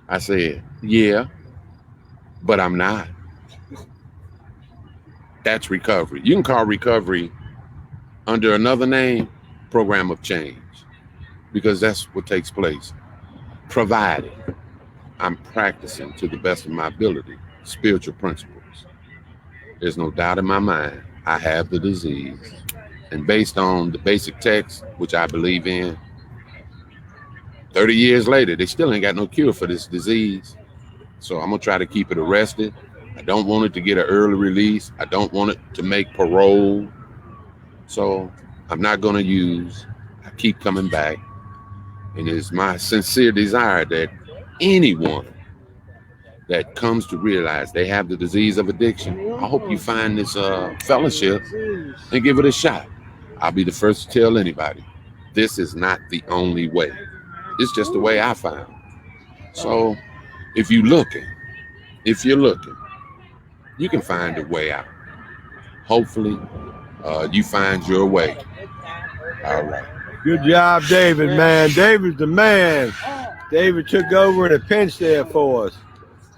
I said, yeah, but I'm not. That's recovery. You can call recovery under another name, program of change, because that's what takes place. Provided I'm practicing to the best of my ability, spiritual principles. There's no doubt in my mind, I have the disease. And based on the basic text, which I believe in, 30 years later, they still ain't got no cure for this disease. So I'm gonna try to keep it arrested. I don't want it to get an early release. I don't want it to make parole. So I'm not gonna use. I keep coming back. And it's my sincere desire that anyone that comes to realize they have the disease of addiction, I hope you find this fellowship and give it a shot. I'll be the first to tell anybody, this is not the only way. It's just the way I found. So if you're looking, you can find a way out. Hopefully, you find your way. All right. Good job, David, man. David's the man. David took over in a pinch there for us.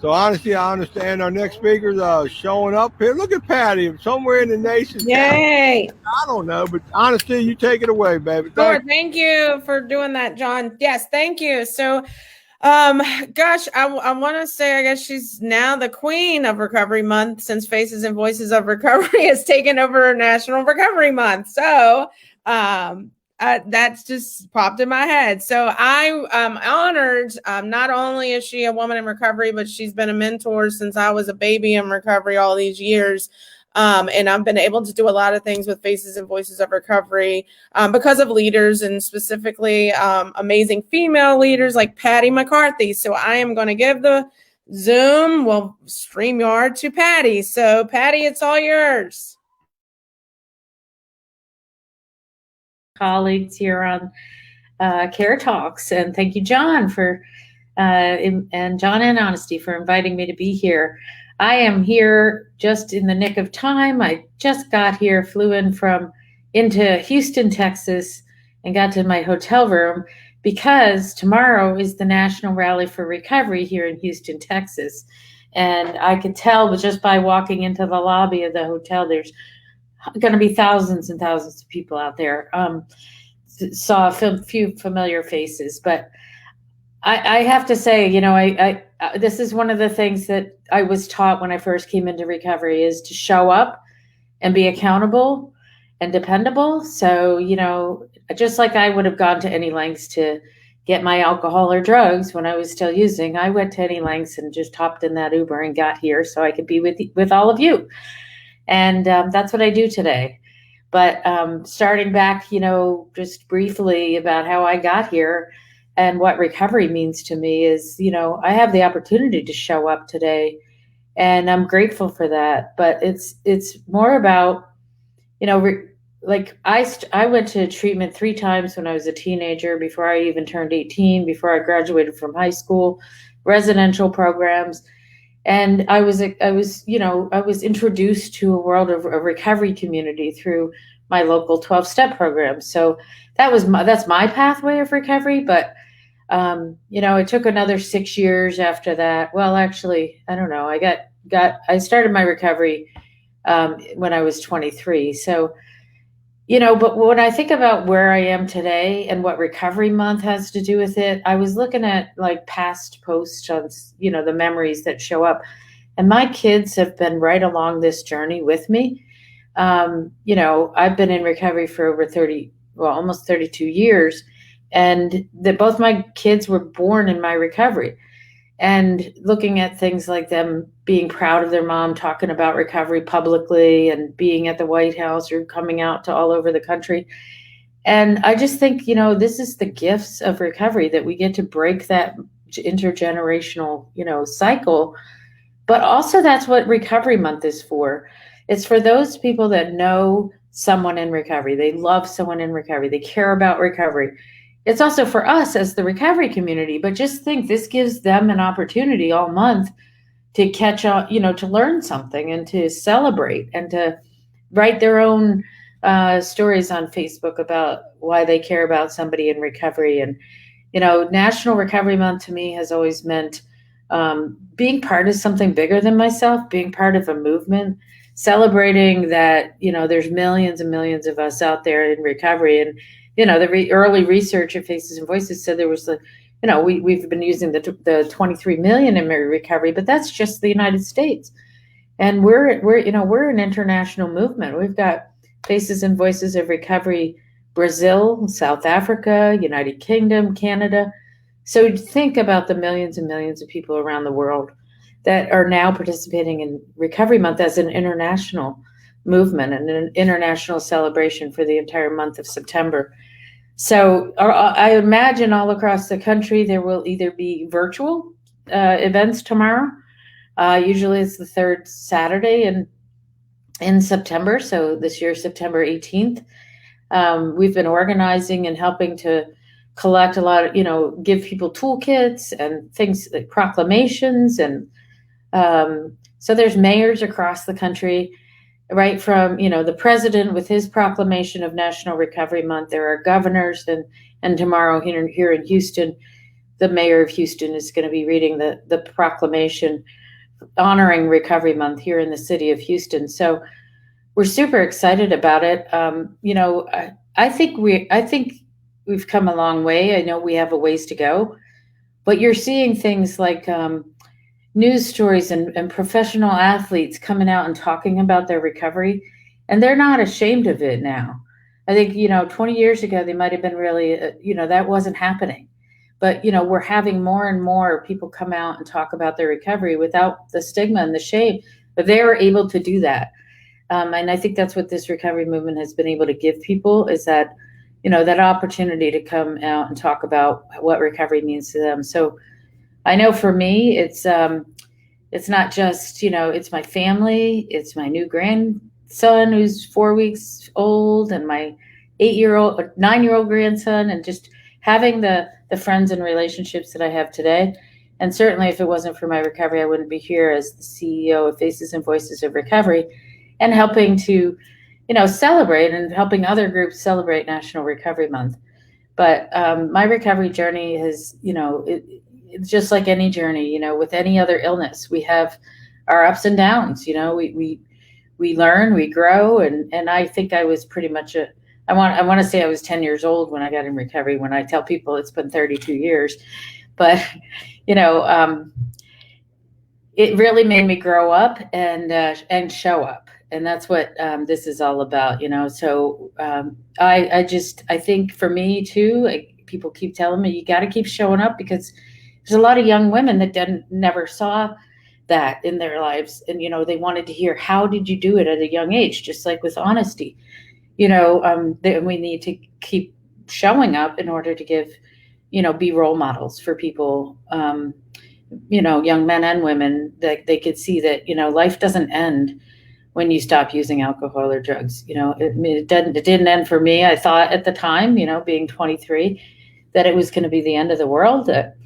So honestly, I understand our next speakers are showing up here. Look at Patty, somewhere in the nation. Yay! I don't know, but honestly, you take it away, baby. Sure, thank you for doing that, John. Yes, thank you. So, gosh, I want to say, I guess she's now the queen of Recovery Month, since Faces and Voices of Recovery has taken over National Recovery Month. So, that's just popped in my head. So I'm honored. Not only is she a woman in recovery, but she's been a mentor since I was a baby in recovery all these years. And I've been able to do a lot of things with Faces and Voices of Recovery because of leaders, and specifically amazing female leaders like Patty McCarthy. So I am going to give the Zoom, StreamYard to Patty. So Patty, it's all yours. Colleagues here on Care Talks, and thank you, John, for and John and Honesty for inviting me to be here. I am here just in the nick of time. I just got here, flew into Houston, Texas, and got to my hotel room because tomorrow is the National Rally for Recovery here in Houston, Texas. And I could tell just by walking into the lobby of the hotel, there's going to be thousands and thousands of people out there. Saw a few familiar faces, but I have to say, I this is one of the things that I was taught when I first came into recovery, is to show up and be accountable and dependable. So, just like I would have gone to any lengths to get my alcohol or drugs when I was still using, I went to any lengths and just hopped in that Uber and got here so I could be with all of you. And that's what I do today. But starting back, just briefly about how I got here and what recovery means to me is, I have the opportunity to show up today, and I'm grateful for that. But it's more about, I went to treatment 3 times when I was a teenager, before I even turned 18, before I graduated from high school, residential programs. And I was introduced to a world of a recovery community through my local 12-step program. So that's my pathway of recovery. But, it took another 6 years after that. Well, actually, I don't know. I started my recovery when I was 23. So, but when I think about where I am today and what Recovery Month has to do with it, I was looking at past posts on, the memories that show up. And my kids have been right along this journey with me. I've been in recovery for over almost 32 years. And both my kids were born in my recovery. And looking at things like them being proud of their mom, talking about recovery publicly, and being at the White House or coming out to all over the country. And I just think, this is the gifts of recovery, that we get to break that intergenerational, cycle. But also that's what Recovery Month is for. It's for those people that know someone in recovery. They love someone in recovery. They care about recovery. It's also for us as the recovery community, but just think, this gives them an opportunity all month to catch on, to learn something and to celebrate and to write their own stories on Facebook about why they care about somebody in recovery. And, National Recovery Month to me has always meant being part of something bigger than myself, being part of a movement, celebrating that, there's millions and millions of us out there in recovery. And, the early research of Faces and Voices said there was we've been using the 23 million in recovery, but that's just the United States. And we're an international movement. We've got Faces and Voices of Recovery, Brazil, South Africa, United Kingdom, Canada. So think about the millions and millions of people around the world that are now participating in Recovery Month as an international movement and an international celebration for the entire month of September. So I imagine all across the country there will either be virtual events tomorrow. Usually it's the third Saturday in September. So this year, September 18th. We've been organizing and helping to collect a lot of, give people toolkits and things like proclamations. And so there's mayors across the country, right from, the president with his proclamation of National Recovery Month. There are governors, and tomorrow here in Houston, the mayor of Houston is going to be reading the proclamation honoring Recovery Month here in the city of Houston. So we're super excited about it. I think we've come a long way. I know we have a ways to go, but you're seeing things like news stories and professional athletes coming out and talking about their recovery, and they're not ashamed of it now. I think, 20 years ago, they might've been really, that wasn't happening, but, we're having more and more people come out and talk about their recovery without the stigma and the shame, but they are able to do that. And I think that's what this recovery movement has been able to give people, is that, that opportunity to come out and talk about what recovery means to them. So I know for me, it's not just, it's my family, it's my new grandson who's 4 weeks old, and my 9-year-old grandson, and just having the friends and relationships that I have today. And certainly if it wasn't for my recovery, I wouldn't be here as the CEO of Faces and Voices of Recovery, and helping to, celebrate and helping other groups celebrate National Recovery Month. But my recovery journey has, it's just like any journey, with any other illness. We have our ups and downs, we learn, we grow. And I think I was pretty much I want to say I was 10 years old when I got in recovery. When I tell people it's been 32 years, but, it really made me grow up and show up. And that's what this is all about, So I think for me too, people keep telling me, you got to keep showing up, because there's a lot of young women that never saw that in their lives. And, they wanted to hear, how did you do it at a young age? Just like with honesty, we need to keep showing up in order to give, be role models for people, young men and women, that they could see that, life doesn't end when you stop using alcohol or drugs. It didn't end for me. I thought at the time, being 23, that it was going to be the end of the world, that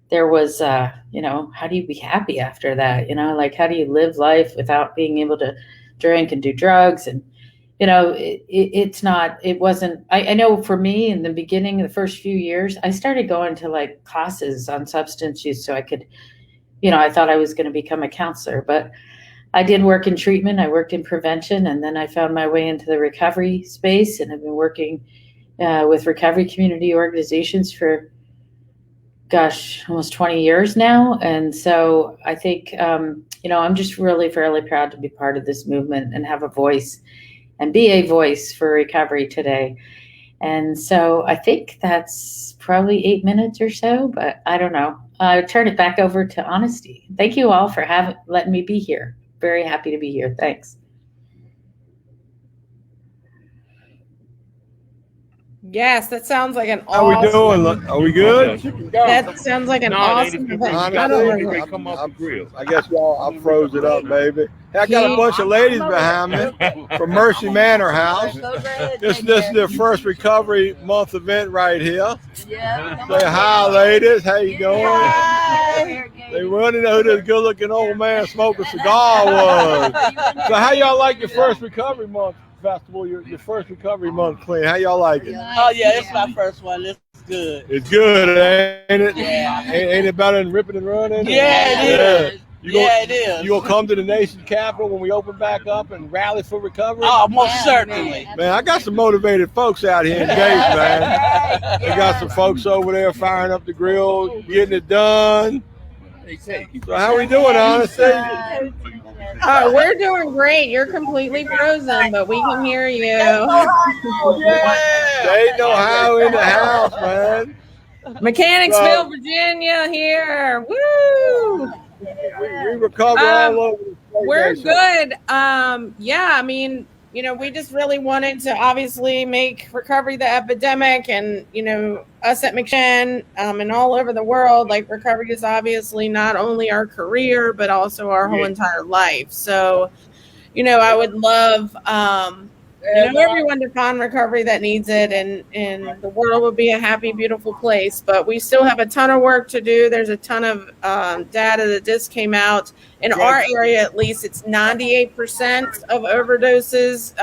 there was, how do you be happy after that? How do you live life without being able to drink and do drugs? And, it wasn't, I know for me in the beginning, the first few years, I started going to classes on substance use so I could, I thought I was going to become a counselor, but I did work in treatment. I worked in prevention, and then I found my way into the recovery space, and I've been working with recovery community organizations for, almost 20 years now. And so I think, I'm just really fairly proud to be part of this movement and have a voice and be a voice for recovery today. And so I think that's probably 8 minutes or so, but I don't know. I'll turn it back over to Honesty. Thank you all for letting me be here. Very happy to be here. Thanks. Yes, that sounds like an How awesome. we doing? Are we good? That sounds like an awesome event. I guess y'all, I froze it up, baby. Hey, I got a bunch of ladies behind me from Mercy Manor House. This is their first Recovery Month event right here. Yeah. Say hi, ladies. How you doing? Hi. They want to know who this good-looking old man smoking a cigar was. So how y'all like your first Recovery Month festival, your first Recovery Month clean? How y'all like it? Oh yeah, it's my first one. It's good. It's good, ain't it? Yeah. Ain't it better than ripping and running? Yeah, it is. It is. You gonna come to the nation's capital when we open back up and rally for recovery? Oh, most certainly. Man, I got some motivated folks out here in Gates, man. They got some folks over there firing up the grill, getting it done. So how we doing, Honesty? Oh, we're doing great. You're completely frozen, but we can hear you. They know how in the house, man. Mechanicsville, Virginia here. Woo! We We recover all over the state. We're nation. good. Yeah, I mean, you know, we just really wanted to obviously make recovery the epidemic, and you know, us at McChin and all over the world, like recovery is obviously not only our career but also our whole entire life. So, you know, I would love you know, everyone to find recovery that needs it, and the world would be a happy, beautiful place. But we still have a ton of work to do. There's a ton of data that just came out. In our area, at least, it's 98% of overdoses,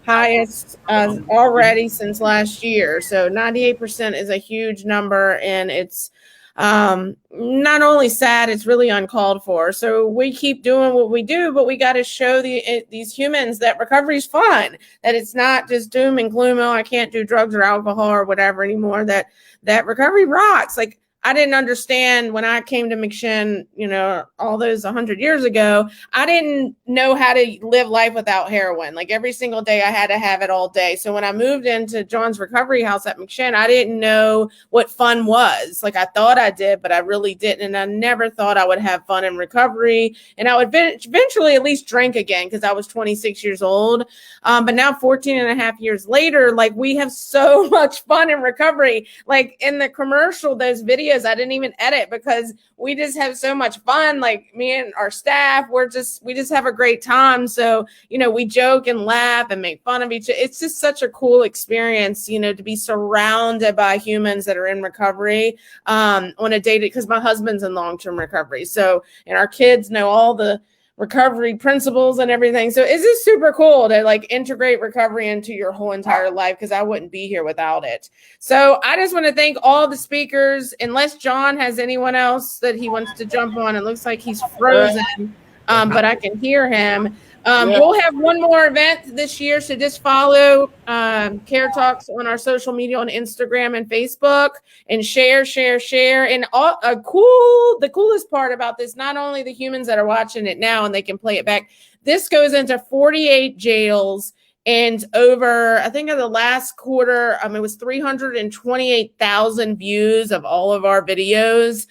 highest already since last year. So 98% is a huge number, and it's not only sad, it's really uncalled for. So we keep doing what we do, but we got to show these humans that recovery is fun, that it's not just doom and gloom. Oh, I can't do drugs or alcohol or whatever anymore. That recovery rocks. Like, I didn't understand when I came to McChin, you know, all those 100 years ago, I didn't know how to live life without heroin. Like, every single day I had to have it all day. So when I moved into John's recovery house at McChin, I didn't know what fun was. Like, I thought I did, but I really didn't. And I never thought I would have fun in recovery. And I would eventually at least drink again, because I was 26 years old. But now 14 and a half years later, like, we have so much fun in recovery. Like, in the commercial, those videos I didn't even edit, because we just have so much fun. Like, me and our staff, we just have a great time. So, you know, we joke and laugh and make fun of each other. It's just such a cool experience, you know, to be surrounded by humans that are in recovery on a day, because my husband's in long-term recovery. So, and our kids know all the recovery principles and everything. So it's just super cool to like integrate recovery into your whole entire life, because I wouldn't be here without it. So I just want to thank all the speakers, unless John has anyone else that he wants to jump on. It looks like he's frozen, but I can hear him. We'll have one more event this year, so just follow Care Talks on our social media on Instagram and Facebook, and share. And the coolest part about this, not only the humans that are watching it now and they can play it back, this goes into 48 jails. And over, I think in the last quarter, it was 328,000 views of all of our videos,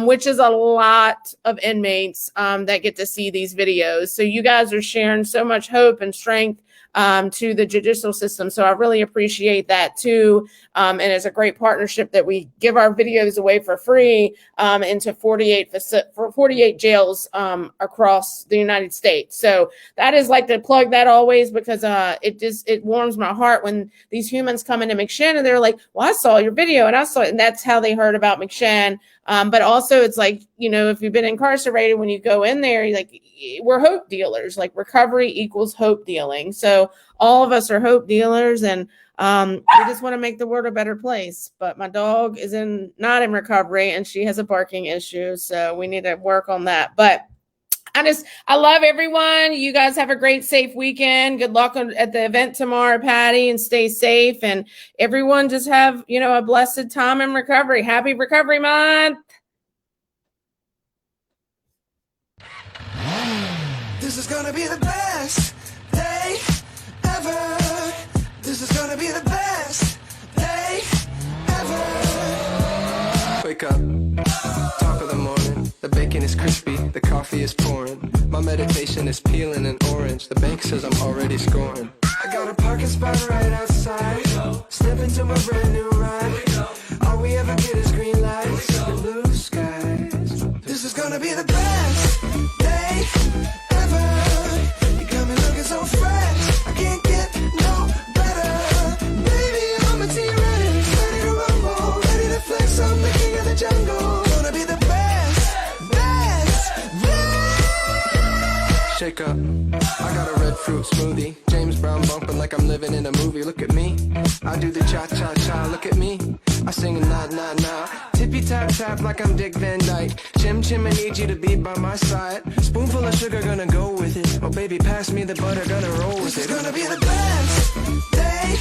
which is a lot of inmates that get to see these videos. So you guys are sharing so much hope and strength to the judicial system. So I really appreciate that too. And it's a great partnership that we give our videos away for free into 48 jails across the United States. So that is like to plug that always, because it warms my heart when these humans come into McChin and they're like, well, I saw your video and I saw it. And that's how they heard about McChin. But also it's like, you know, if you've been incarcerated, when you go in there, you're like, we're hope dealers. Like, recovery equals hope dealing. So all of us are hope dealers, and we just want to make the world a better place. But my dog is not in recovery, and she has a barking issue. So we need to work on that. But I love everyone. You guys have a great, safe weekend. Good luck at the event tomorrow, Patty, and stay safe. And everyone just have, you know, a blessed time in recovery. Happy Recovery Month. This is gonna be the best day ever. This is gonna be the best day ever. Wake up, top of the morning. The bacon is crispy, the coffee is pouring. My meditation is peeling an orange. The bank says I'm already scoring. I got a parking spot right outside. Step into my brand new ride. All we ever get is green lights and blue skies. This is gonna be the best day ever. You got me looking so fresh. I can't get no better. Baby, I'm a T-Rex, ready to rumble, ready to flex. I'm the king of the jungle. Gonna be the best. Shake up. I got a red fruit smoothie. James Brown bumping like I'm living in a movie. Look at me. I do the cha-cha-cha. Look at me. I sing a na-na-na. Tippy-tap-tap like I'm Dick Van Dyke. Chim-chim, I need you to be by my side. Spoonful of sugar, gonna go with it. Oh, baby, pass me the butter, gonna roll with it. It's gonna be the best day